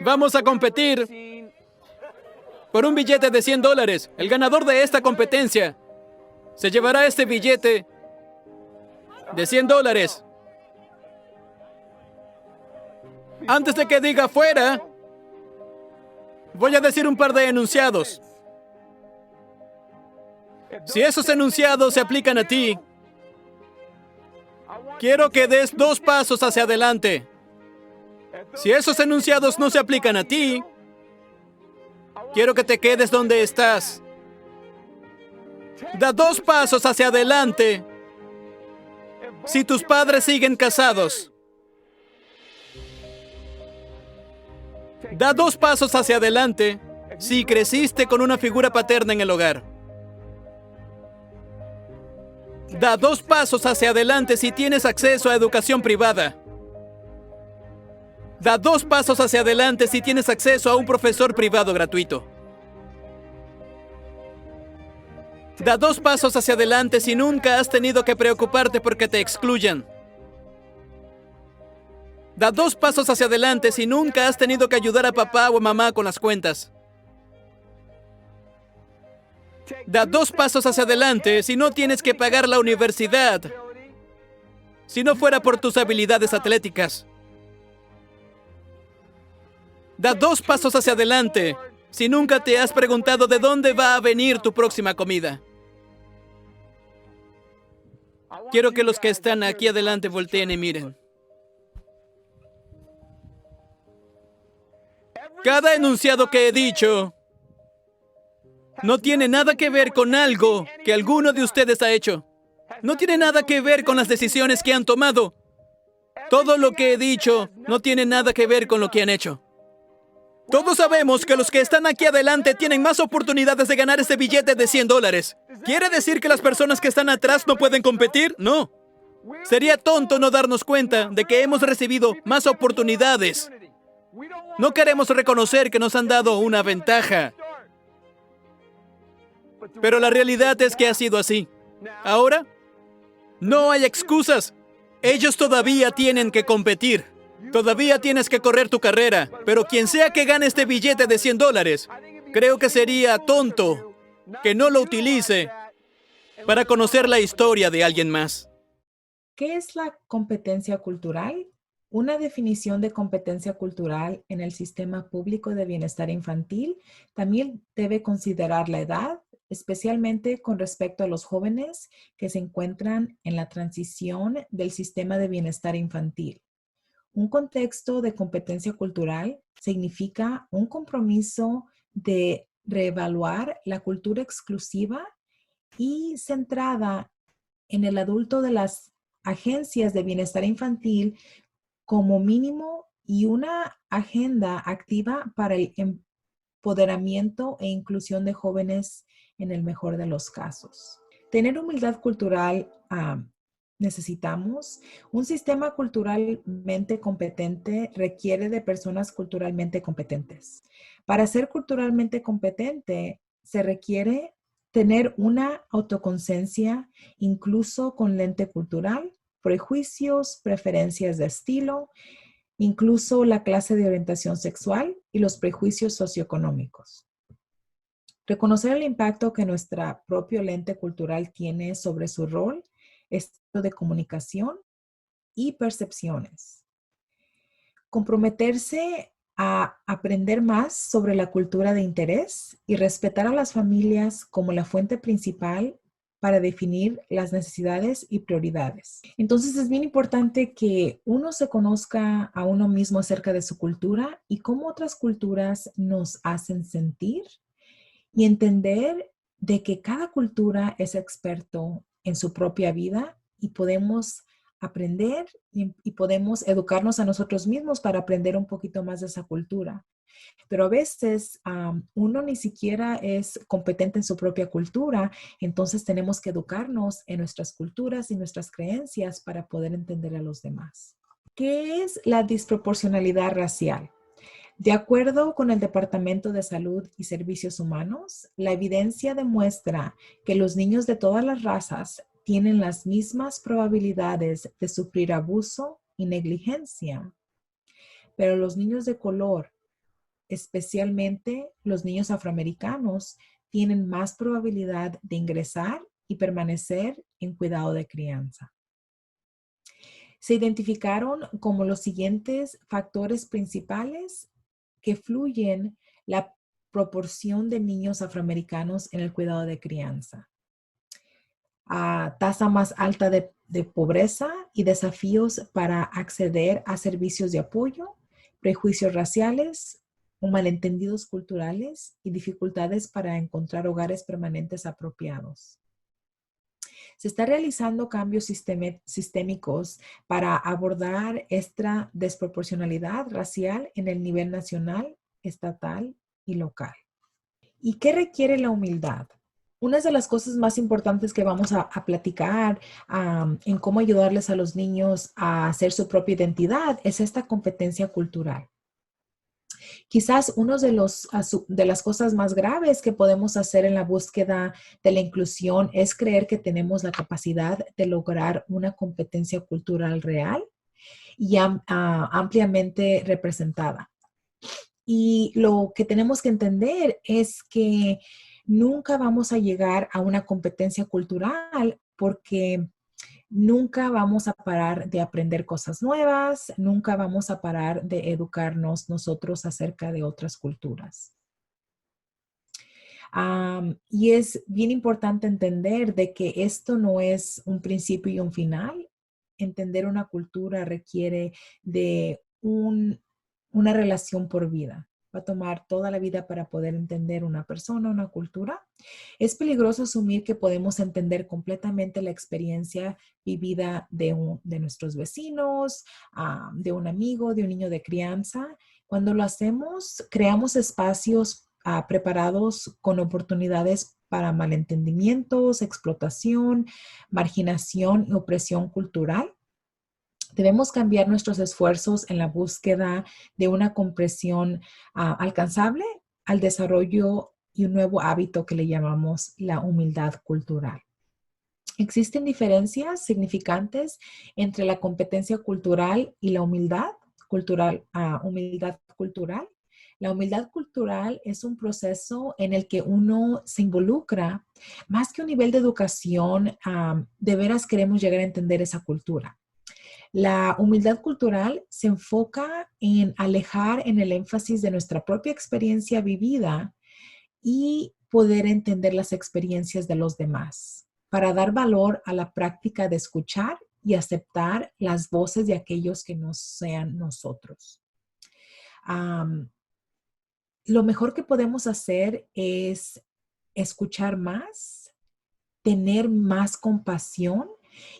Vamos a competir por un billete de $100. El ganador de esta competencia se llevará este billete de $100. Antes de que diga fuera, voy a decir un par de enunciados. Si esos enunciados se aplican a ti, quiero que des 2 pasos hacia adelante. Si esos enunciados no se aplican a ti, quiero que te quedes donde estás. Da 2 pasos hacia adelante si tus padres siguen casados. Da 2 pasos hacia adelante si creciste con una figura paterna en el hogar. Da 2 pasos hacia adelante si tienes acceso a educación privada. Da 2 pasos hacia adelante si tienes acceso a un profesor privado gratuito. Da 2 pasos hacia adelante si nunca has tenido que preocuparte porque te excluyan. Da 2 pasos hacia adelante si nunca has tenido que ayudar a papá o a mamá con las cuentas. Da 2 pasos hacia adelante si no tienes que pagar la universidad, si no fuera por tus habilidades atléticas. Da 2 pasos hacia adelante si nunca te has preguntado de dónde va a venir tu próxima comida. Quiero que los que están aquí adelante volteen y miren. Cada enunciado que he dicho no tiene nada que ver con algo que alguno de ustedes ha hecho. No tiene nada que ver con las decisiones que han tomado. Todo lo que he dicho no tiene nada que ver con lo que han hecho. Todos sabemos que los que están aquí adelante tienen más oportunidades de ganar ese billete de $100. ¿Quiere decir que las personas que están atrás no pueden competir? No. Sería tonto no darnos cuenta de que hemos recibido más oportunidades. No queremos reconocer que nos han dado una ventaja. Pero la realidad es que ha sido así. Ahora, no hay excusas. Ellos todavía tienen que competir. Todavía tienes que correr tu carrera. Pero quien sea que gane este billete de $100, creo que sería tonto que no lo utilice para conocer la historia de alguien más. ¿Qué es la competencia cultural? Una definición de competencia cultural en el sistema público de bienestar infantil también debe considerar la edad, especialmente con respecto a los jóvenes que se encuentran en la transición del sistema de bienestar infantil. Un contexto de competencia cultural significa un compromiso de reevaluar la cultura exclusiva y centrada en el adulto de las agencias de bienestar infantil como mínimo y una agenda activa para el empoderamiento e inclusión de jóvenes en el mejor de los casos. Tener humildad cultural necesitamos. Un sistema culturalmente competente requiere de personas culturalmente competentes. Para ser culturalmente competente se requiere tener una autoconciencia, incluso con lente cultural, prejuicios, preferencias de estilo, incluso la clase de orientación sexual y los prejuicios socioeconómicos. Reconocer el impacto que nuestra propio lente cultural tiene sobre su rol, estilo de comunicación y percepciones. Comprometerse a aprender más sobre la cultura de interés y respetar a las familias como la fuente principal para definir las necesidades y prioridades. Entonces es bien importante que uno se conozca a uno mismo acerca de su cultura y cómo otras culturas nos hacen sentir y entender de que cada cultura es experto en su propia vida y podemos aprender y podemos educarnos a nosotros mismos para aprender un poquito más de esa cultura. Pero a veces uno ni siquiera es competente en su propia cultura, entonces tenemos que educarnos en nuestras culturas y nuestras creencias para poder entender a los demás. ¿Qué es la disproporcionalidad racial? De acuerdo con el Departamento de Salud y Servicios Humanos, la evidencia demuestra que los niños de todas las razas tienen las mismas probabilidades de sufrir abuso y negligencia, pero los niños de color, especialmente los niños afroamericanos, tienen más probabilidad de ingresar y permanecer en cuidado de crianza. Se identificaron como los siguientes factores principales que fluyen la proporción de niños afroamericanos en el cuidado de crianza. Tasa más alta de pobreza y desafíos para acceder a servicios de apoyo, prejuicios raciales, malentendidos culturales y dificultades para encontrar hogares permanentes apropiados. Se está realizando cambios sistémicos para abordar esta desproporcionalidad racial en el nivel nacional estatal y local. ¿Y qué requiere la humildad? Una de las cosas más importantes que vamos a platicar en cómo ayudarles a los niños a hacer su propia identidad es esta competencia cultural. Quizás uno de las cosas más graves que podemos hacer en la búsqueda de la inclusión es creer que tenemos la capacidad de lograr una competencia cultural real y ampliamente representada. Y lo que tenemos que entender es que nunca vamos a llegar a una competencia cultural porque nunca vamos a parar de aprender cosas nuevas, nunca vamos a parar de educarnos nosotros acerca de otras culturas. Y es bien importante entender de que esto no es un principio y un final. Entender una cultura requiere de una relación por vida. Va a tomar toda la vida para poder entender una persona, una cultura. Es peligroso asumir que podemos entender completamente la experiencia vivida de nuestros vecinos, de un amigo, de un niño de crianza. Cuando lo hacemos, creamos espacios preparados con oportunidades para malentendimientos, explotación, marginación y opresión cultural. Debemos cambiar nuestros esfuerzos en la búsqueda de una comprensión alcanzable al desarrollo y un nuevo hábito que le llamamos la humildad cultural. Existen diferencias significantes entre la competencia cultural y la humildad cultural. La humildad cultural es un proceso en el que uno se involucra más que un nivel de educación. De veras queremos llegar a entender esa cultura. La humildad cultural se enfoca en alejar en el énfasis de nuestra propia experiencia vivida y poder entender las experiencias de los demás, para dar valor a la práctica de escuchar y aceptar las voces de aquellos que no sean nosotros. Lo mejor que podemos hacer es escuchar más, tener más compasión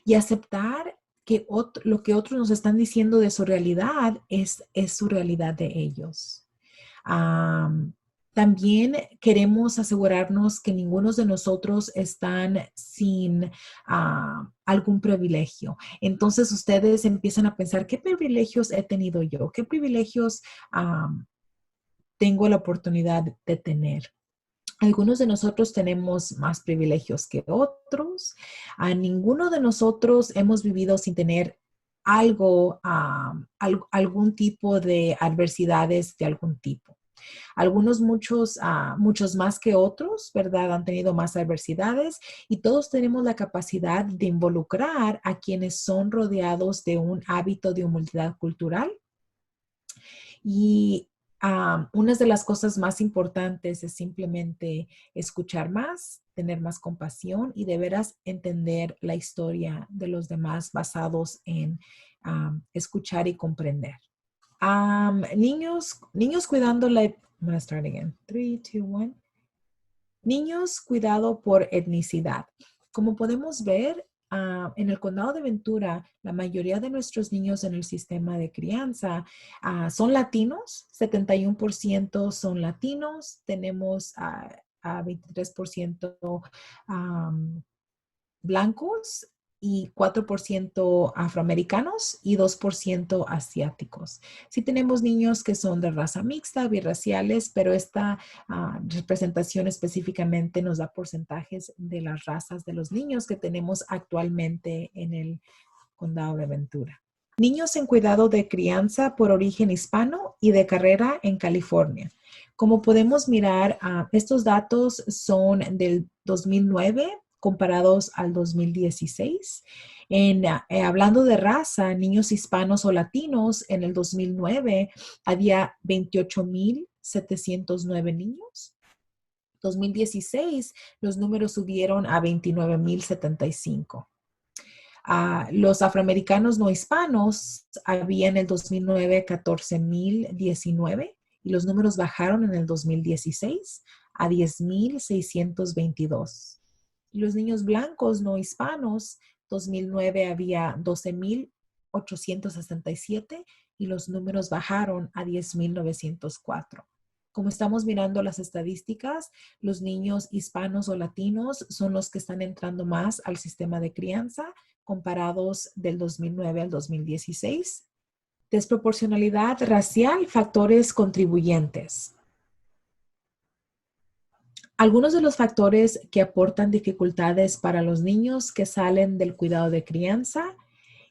y aceptar que lo que otros nos están diciendo de su realidad es su realidad de ellos. También queremos asegurarnos que ninguno de nosotros están sin algún privilegio. Entonces ustedes empiezan a pensar, ¿qué privilegios he tenido yo? ¿Qué privilegios tengo la oportunidad de tener? Algunos de nosotros tenemos más privilegios que otros. Ninguno de nosotros hemos vivido sin tener algún tipo de adversidades de algún tipo. Muchos más que otros, ¿verdad? Han tenido más adversidades y todos tenemos la capacidad de involucrar a quienes son rodeados de un hábito de humildad cultural. Y una de las cosas más importantes es simplemente escuchar más, tener más compasión y de veras entender la historia de los demás basados en escuchar y comprender. Niños cuidando la... I'm going to start again. 3, 2, 1. Niños cuidado por etnicidad. Como podemos ver, en el condado de Ventura, la mayoría de nuestros niños en el sistema de crianza son latinos, 71% son latinos, tenemos a 23% blancos y 4% afroamericanos y 2% asiáticos. Sí tenemos niños que son de raza mixta, birraciales, pero esta representación específicamente nos da porcentajes de las razas de los niños que tenemos actualmente en el condado de Ventura. Niños en cuidado de crianza por origen hispano y de carrera en California. Como podemos mirar, estos datos son del 2009 comparados al 2016. Hablando de raza, niños hispanos o latinos, en el 2009 había 28,709 niños. 2016, los números subieron a 29,075. Los afroamericanos no hispanos había en el 2009 14,019 y los números bajaron en el 2016 a 10,622. Y los niños blancos no hispanos, 2009 había 12,867 y los números bajaron a 10,904. Como estamos mirando las estadísticas, los niños hispanos o latinos son los que están entrando más al sistema de crianza comparados del 2009 al 2016. Desproporcionalidad racial, factores contribuyentes. Algunos de los factores que aportan dificultades para los niños que salen del cuidado de crianza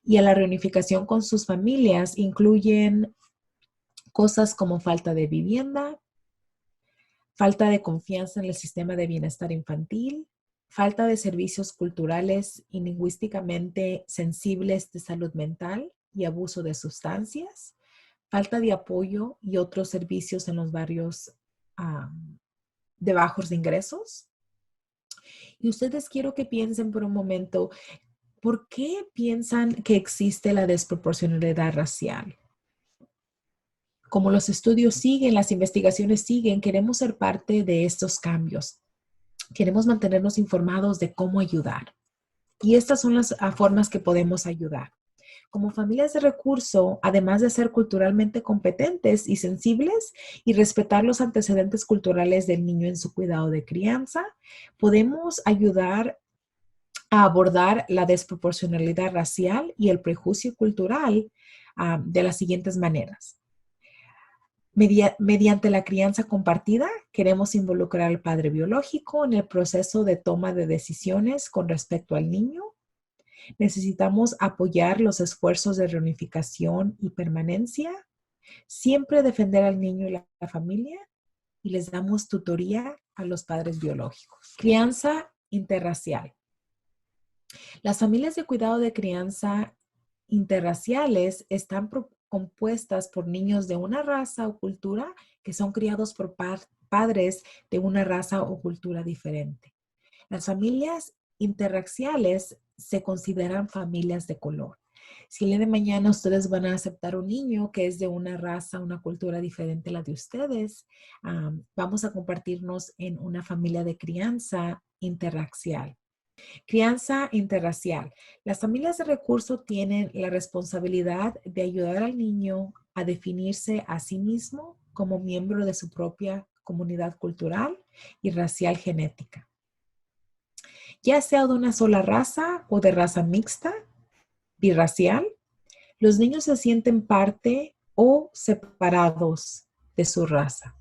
y a la reunificación con sus familias incluyen cosas como falta de vivienda, falta de confianza en el sistema de bienestar infantil, falta de servicios culturales y lingüísticamente sensibles de salud mental y abuso de sustancias, falta de apoyo y otros servicios en los barrios de bajos ingresos. Y ustedes quiero que piensen por un momento, ¿por qué piensan que existe la desproporcionalidad racial? Como los estudios siguen, las investigaciones siguen, queremos ser parte de estos cambios. Queremos mantenernos informados de cómo ayudar. Y estas son las formas que podemos ayudar. Como familias de recurso, además de ser culturalmente competentes y sensibles y respetar los antecedentes culturales del niño en su cuidado de crianza, podemos ayudar a abordar la desproporcionalidad racial y el prejuicio cultural de las siguientes maneras. Mediante la crianza compartida, queremos involucrar al padre biológico en el proceso de toma de decisiones con respecto al niño. Necesitamos apoyar los esfuerzos de reunificación y permanencia, siempre defender al niño y la familia, y les damos tutoría a los padres biológicos. Crianza interracial. Las familias de cuidado de crianza interraciales están compuestas por niños de una raza o cultura que son criados por padres de una raza o cultura diferente. Las familias interraciales se consideran familias de color. Si el día de mañana ustedes van a aceptar un niño que es de una raza, una cultura diferente a la de ustedes, vamos a compartirnos en una familia de crianza interracial. Crianza interracial. Las familias de recurso tienen la responsabilidad de ayudar al niño a definirse a sí mismo como miembro de su propia comunidad cultural y racial genética. Ya sea de una sola raza o de raza mixta, birracial, los niños se sienten parte o separados de su raza.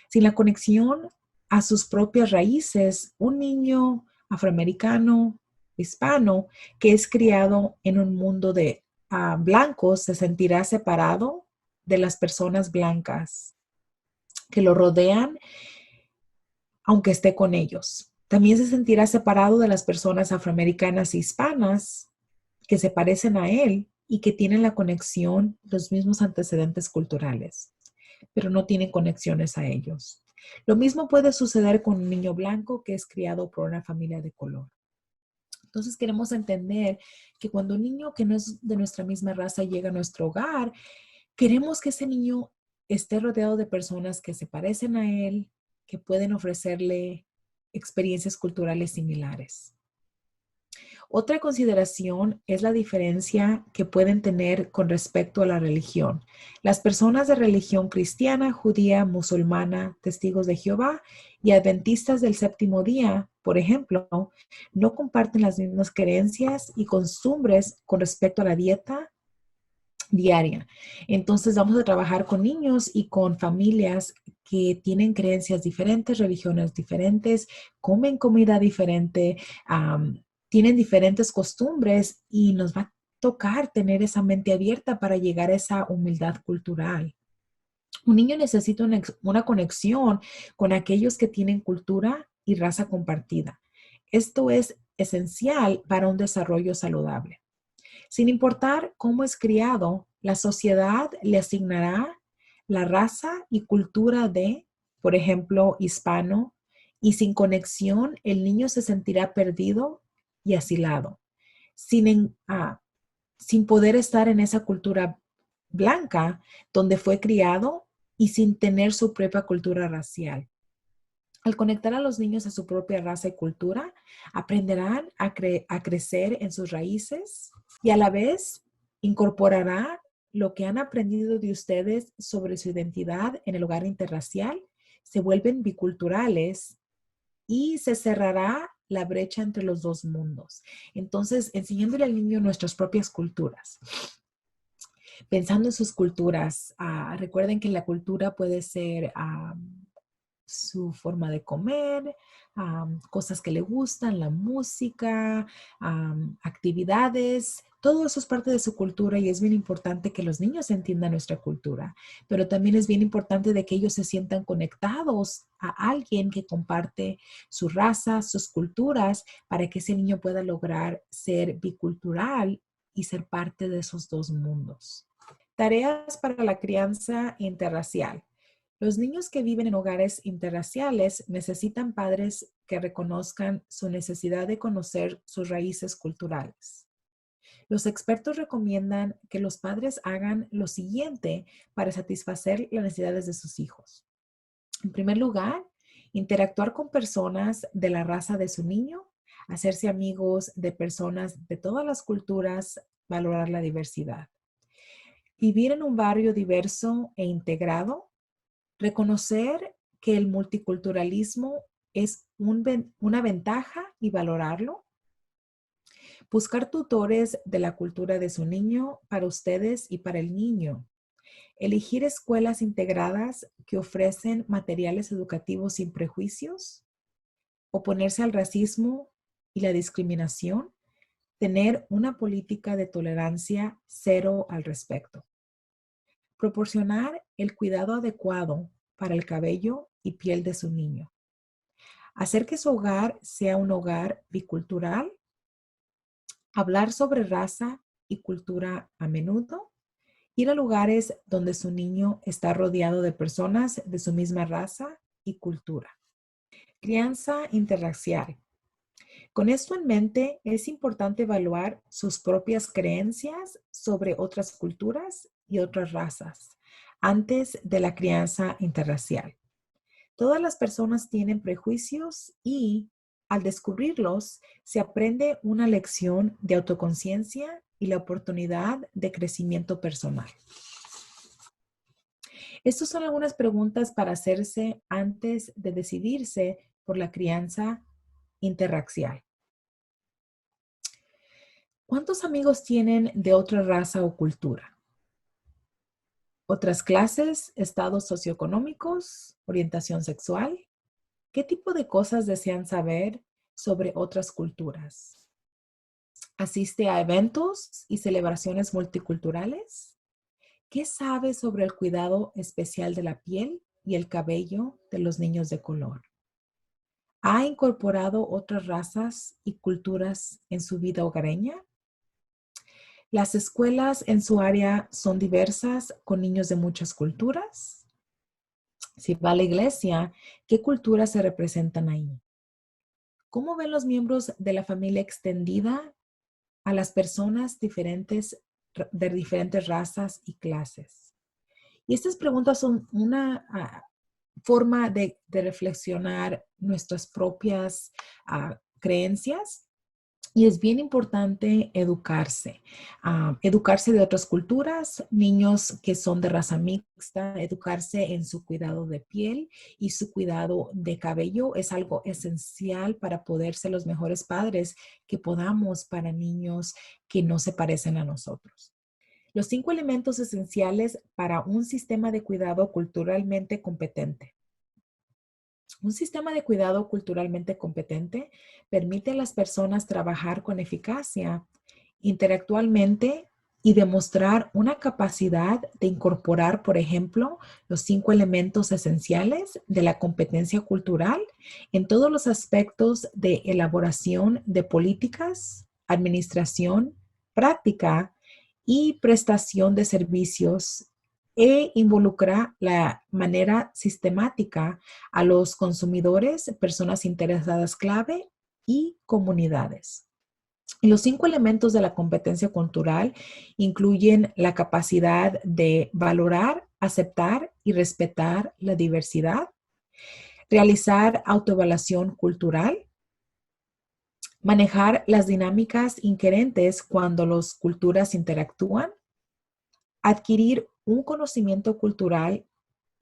Sin la conexión a sus propias raíces, un niño afroamericano, hispano, que es criado en un mundo de blancos, se sentirá separado de las personas blancas que lo rodean, aunque esté con ellos. También se sentirá separado de las personas afroamericanas e hispanas que se parecen a él y que tienen la conexión, los mismos antecedentes culturales, pero no tienen conexiones a ellos. Lo mismo puede suceder con un niño blanco que es criado por una familia de color. Entonces queremos entender que cuando un niño que no es de nuestra misma raza llega a nuestro hogar, queremos que ese niño esté rodeado de personas que se parecen a él, que pueden ofrecerle experiencias culturales similares. Otra consideración es la diferencia que pueden tener con respecto a la religión. Las personas de religión cristiana, judía, musulmana, testigos de Jehová y adventistas del séptimo día, por ejemplo, no comparten las mismas creencias y costumbres con respecto a la dieta diaria. Entonces vamos a trabajar con niños y con familias que tienen creencias diferentes, religiones diferentes, comen comida diferente, tienen diferentes costumbres y nos va a tocar tener esa mente abierta para llegar a esa humildad cultural. Un niño necesita una conexión con aquellos que tienen cultura y raza compartida. Esto es esencial para un desarrollo saludable. Sin importar cómo es criado, la sociedad le asignará la raza y cultura de, por ejemplo, hispano, y sin conexión el niño se sentirá perdido y asilado, sin poder estar en esa cultura blanca donde fue criado y sin tener su propia cultura racial. Al conectar a los niños a su propia raza y cultura, aprenderán a crecer en sus raíces y a la vez incorporará lo que han aprendido de ustedes sobre su identidad en el hogar interracial, se vuelven biculturales y se cerrará la brecha entre los dos mundos. Entonces, enseñándole al niño nuestras propias culturas. Pensando en sus culturas, recuerden que la cultura puede ser su forma de comer, cosas que le gustan, la música, actividades. Todo eso es parte de su cultura y es bien importante que los niños entiendan nuestra cultura, pero también es bien importante de que ellos se sientan conectados a alguien que comparte su raza, sus culturas, para que ese niño pueda lograr ser bicultural y ser parte de esos dos mundos. Tareas para la crianza interracial. Los niños que viven en hogares interraciales necesitan padres que reconozcan su necesidad de conocer sus raíces culturales. Los expertos recomiendan que los padres hagan lo siguiente para satisfacer las necesidades de sus hijos. En primer lugar, interactuar con personas de la raza de su niño, hacerse amigos de personas de todas las culturas, valorar la diversidad. Vivir en un barrio diverso e integrado, reconocer que el multiculturalismo es una ventaja y valorarlo. Buscar tutores de la cultura de su niño para ustedes y para el niño. Elegir escuelas integradas que ofrecen materiales educativos sin prejuicios. Oponerse al racismo y la discriminación. Tener una política de tolerancia cero al respecto. Proporcionar el cuidado adecuado para el cabello y piel de su niño. Hacer que su hogar sea un hogar bicultural. Hablar sobre raza y cultura a menudo. Ir a lugares donde su niño está rodeado de personas de su misma raza y cultura. Crianza interracial. Con esto en mente, es importante evaluar sus propias creencias sobre otras culturas y otras razas antes de la crianza interracial. Todas las personas tienen prejuicios y, al descubrirlos, se aprende una lección de autoconciencia y la oportunidad de crecimiento personal. Estas son algunas preguntas para hacerse antes de decidirse por la crianza interracial. ¿Cuántos amigos tienen de otra raza o cultura? ¿Otras clases, estados socioeconómicos, orientación sexual? ¿Qué tipo de cosas desean saber sobre otras culturas? ¿Asiste a eventos y celebraciones multiculturales? ¿Qué sabe sobre el cuidado especial de la piel y el cabello de los niños de color? ¿Ha incorporado otras razas y culturas en su vida hogareña? ¿Las escuelas en su área son diversas con niños de muchas culturas? Si va a la iglesia, ¿qué culturas se representan ahí? ¿Cómo ven los miembros de la familia extendida a las personas de diferentes razas y clases? Y estas preguntas son una forma de reflexionar nuestras propias creencias. Y es bien importante educarse de otras culturas, niños que son de raza mixta, educarse en su cuidado de piel y su cuidado de cabello es algo esencial para poder ser los mejores padres que podamos para niños que no se parecen a nosotros. Los 5 elementos esenciales para un sistema de cuidado culturalmente competente. Un sistema de cuidado culturalmente competente permite a las personas trabajar con eficacia, interactualmente y demostrar una capacidad de incorporar, por ejemplo, los 5 elementos esenciales de la competencia cultural en todos los aspectos de elaboración de políticas, administración, práctica y prestación de servicios e involucra la manera sistemática a los consumidores, personas interesadas clave y comunidades. Y los 5 elementos de la competencia cultural incluyen la capacidad de valorar, aceptar y respetar la diversidad, realizar autoevaluación cultural, manejar las dinámicas inherentes cuando las culturas interactúan, adquirir un conocimiento cultural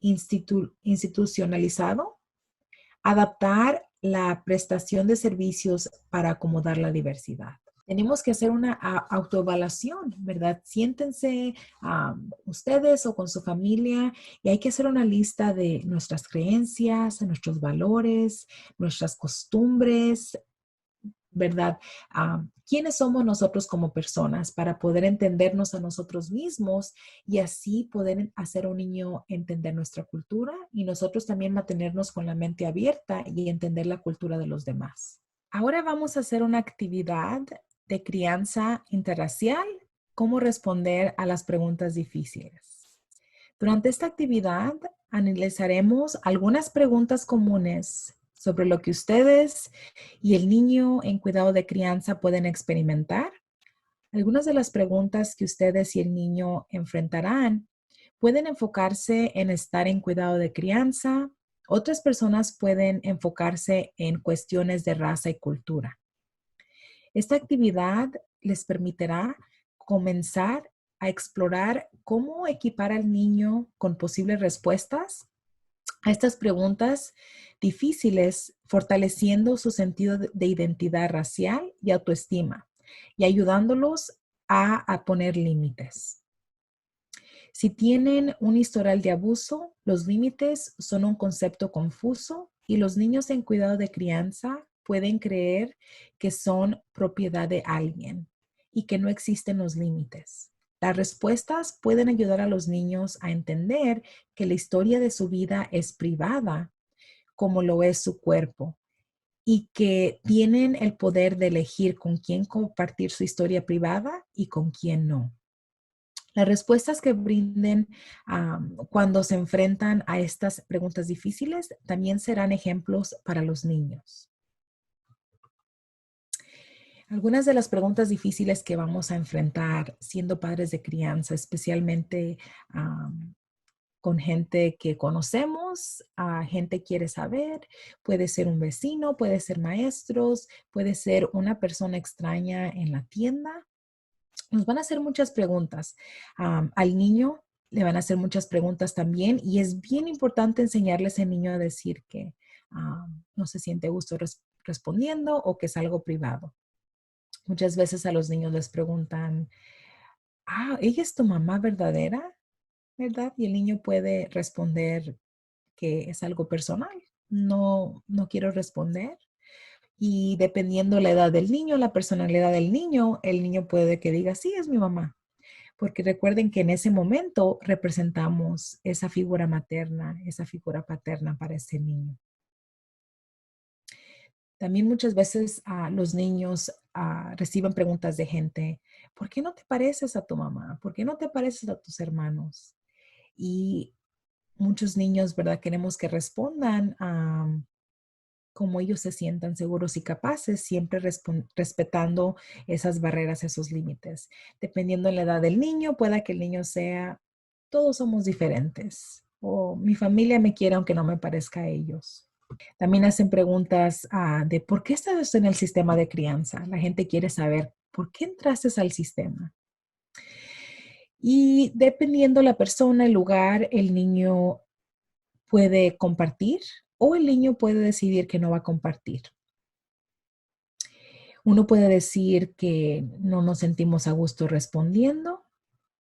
institucionalizado, adaptar la prestación de servicios para acomodar la diversidad. Tenemos que hacer una autoevaluación, ¿verdad? Siéntense ustedes o con su familia y hay que hacer una lista de nuestras creencias, de nuestros valores, nuestras costumbres, ¿verdad? ¿Quiénes somos nosotros como personas para poder entendernos a nosotros mismos y así poder hacer a un niño entender nuestra cultura y nosotros también mantenernos con la mente abierta y entender la cultura de los demás? Ahora vamos a hacer una actividad de crianza interracial, cómo responder a las preguntas difíciles. Durante esta actividad analizaremos algunas preguntas comunes sobre lo que ustedes y el niño en cuidado de crianza pueden experimentar. Algunas de las preguntas que ustedes y el niño enfrentarán pueden enfocarse en estar en cuidado de crianza. Otras personas pueden enfocarse en cuestiones de raza y cultura. Esta actividad les permitirá comenzar a explorar cómo equipar al niño con posibles respuestas a estas preguntas difíciles, fortaleciendo su sentido de identidad racial y autoestima y ayudándolos a poner límites. Si tienen un historial de abuso, los límites son un concepto confuso y los niños en cuidado de crianza pueden creer que son propiedad de alguien y que no existen los límites. Las respuestas pueden ayudar a los niños a entender que la historia de su vida es privada, como lo es su cuerpo, y que tienen el poder de elegir con quién compartir su historia privada y con quién no. Las respuestas que brinden cuando se enfrentan a estas preguntas difíciles también serán ejemplos para los niños. Algunas de las preguntas difíciles que vamos a enfrentar siendo padres de crianza, especialmente con gente que conocemos, gente quiere saber, puede ser un vecino, puede ser maestros, puede ser una persona extraña en la tienda. Nos van a hacer muchas preguntas. Al niño le van a hacer muchas preguntas también y es bien importante enseñarles al niño a decir que no se siente a gusto respondiendo o que es algo privado. Muchas veces a los niños les preguntan, ¿ella es tu mamá verdadera? ¿Verdad? Y el niño puede responder que es algo personal. No, no quiero responder. Y dependiendo la edad del niño, la personalidad del niño, el niño puede que diga, sí, es mi mamá. Porque recuerden que en ese momento representamos esa figura materna, esa figura paterna para ese niño. También muchas veces los niños reciben preguntas de gente, ¿por qué no te pareces a tu mamá? ¿Por qué no te pareces a tus hermanos? Y muchos niños, ¿verdad? Queremos que respondan como ellos se sientan seguros y capaces, siempre respetando esas barreras, esos límites. Dependiendo de la edad del niño, pueda que el niño sea, todos somos diferentes, o mi familia me quiere aunque no me parezca a ellos. También hacen preguntas de por qué estás en el sistema de crianza. La gente quiere saber, ¿por qué entraste al sistema? Y dependiendo la persona, el lugar, el niño puede compartir o el niño puede decidir que no va a compartir. Uno puede decir que no nos sentimos a gusto respondiendo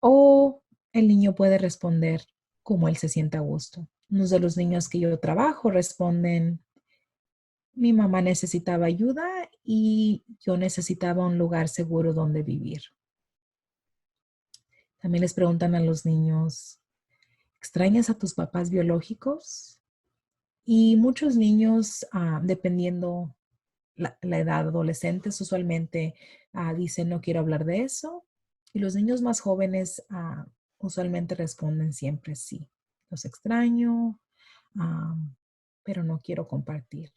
o el niño puede responder como él se sienta a gusto. Unos de los niños que yo trabajo responden, mi mamá necesitaba ayuda y yo necesitaba un lugar seguro donde vivir. También les preguntan a los niños, ¿extrañas a tus papás biológicos? Y muchos niños, dependiendo la edad, adolescentes usualmente dicen no quiero hablar de eso. Y los niños más jóvenes usualmente responden siempre sí. Los extraño, pero no quiero compartir.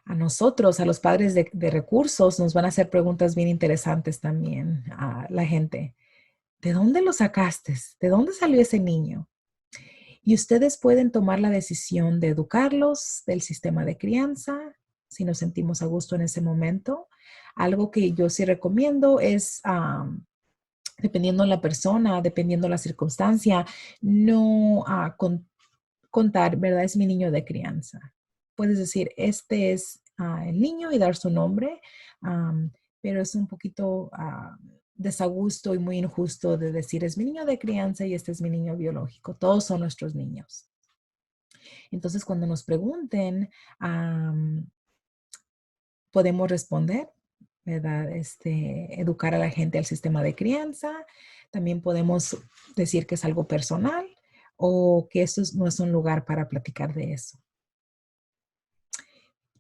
A nosotros, a los padres de recursos, nos van a hacer preguntas bien interesantes también a la gente. ¿De dónde lo sacaste? ¿De dónde salió ese niño? Y ustedes pueden tomar la decisión de educarlos del sistema de crianza, si nos sentimos a gusto en ese momento. Algo que yo sí recomiendo es dependiendo la persona, dependiendo la circunstancia, no contar, ¿verdad? Es mi niño de crianza. Puedes decir, este es el niño y dar su nombre, pero es un poquito desagusto y muy injusto de decir, es mi niño de crianza y este es mi niño biológico. Todos son nuestros niños. Entonces, cuando nos pregunten, podemos responder, ¿verdad? Educar a la gente al sistema de crianza. También podemos decir que es algo personal o que esto no es un lugar para platicar de eso.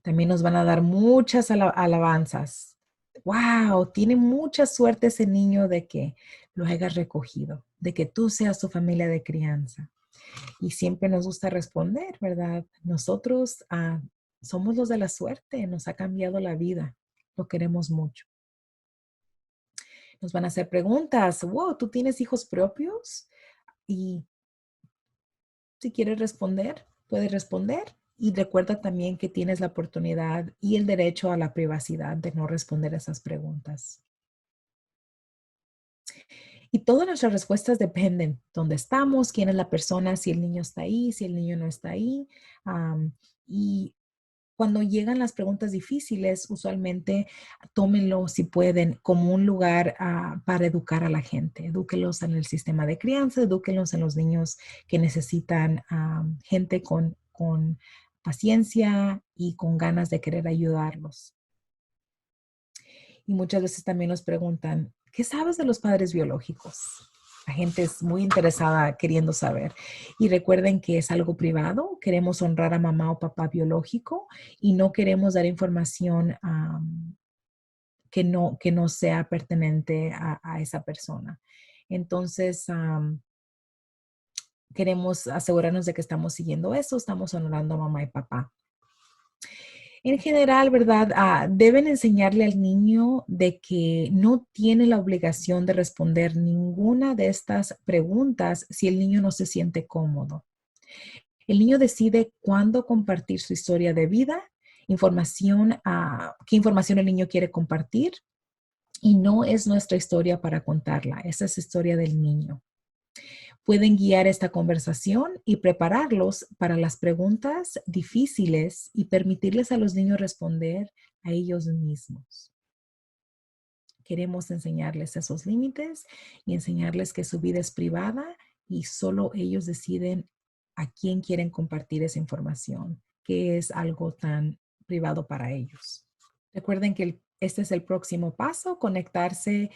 También nos van a dar muchas alabanzas. ¡Wow! Tiene mucha suerte ese niño de que lo hayas recogido, de que tú seas su familia de crianza. Y siempre nos gusta responder, ¿verdad? Nosotros somos los de la suerte, nos ha cambiado la vida, lo queremos mucho. Nos van a hacer preguntas, wow, ¿tú tienes hijos propios? Y si quieres responder, puedes responder. Y recuerda también que tienes la oportunidad y el derecho a la privacidad de no responder esas preguntas. Y todas nuestras respuestas dependen dónde estamos, quién es la persona, si el niño está ahí, si el niño no está ahí. Y cuando llegan las preguntas difíciles, usualmente tómenlo, si pueden, como un lugar para educar a la gente. Edúquelos en el sistema de crianza, edúquelos en los niños que necesitan gente con paciencia y con ganas de querer ayudarlos. Y muchas veces también nos preguntan, ¿qué sabes de los padres biológicos? La gente es muy interesada queriendo saber. Y recuerden que es algo privado. Queremos honrar a mamá o papá biológico y no queremos dar información que no sea pertinente a esa persona. Entonces, queremos asegurarnos de que estamos siguiendo eso, estamos honorando a mamá y papá. En general, ¿verdad? Deben enseñarle al niño de que no tiene la obligación de responder ninguna de estas preguntas si el niño no se siente cómodo. El niño decide cuándo compartir su historia de vida, qué información el niño quiere compartir, y no es nuestra historia para contarla, esa es la historia del niño. Pueden guiar esta conversación y prepararlos para las preguntas difíciles y permitirles a los niños responder a ellos mismos. Queremos enseñarles esos límites y enseñarles que su vida es privada y solo ellos deciden a quién quieren compartir esa información, que es algo tan privado para ellos. Recuerden que este es el próximo paso, conectarse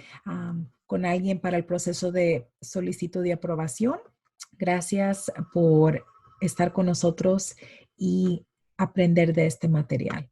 con alguien para el proceso de solicitud de aprobación. Gracias por estar con nosotros y aprender de este material.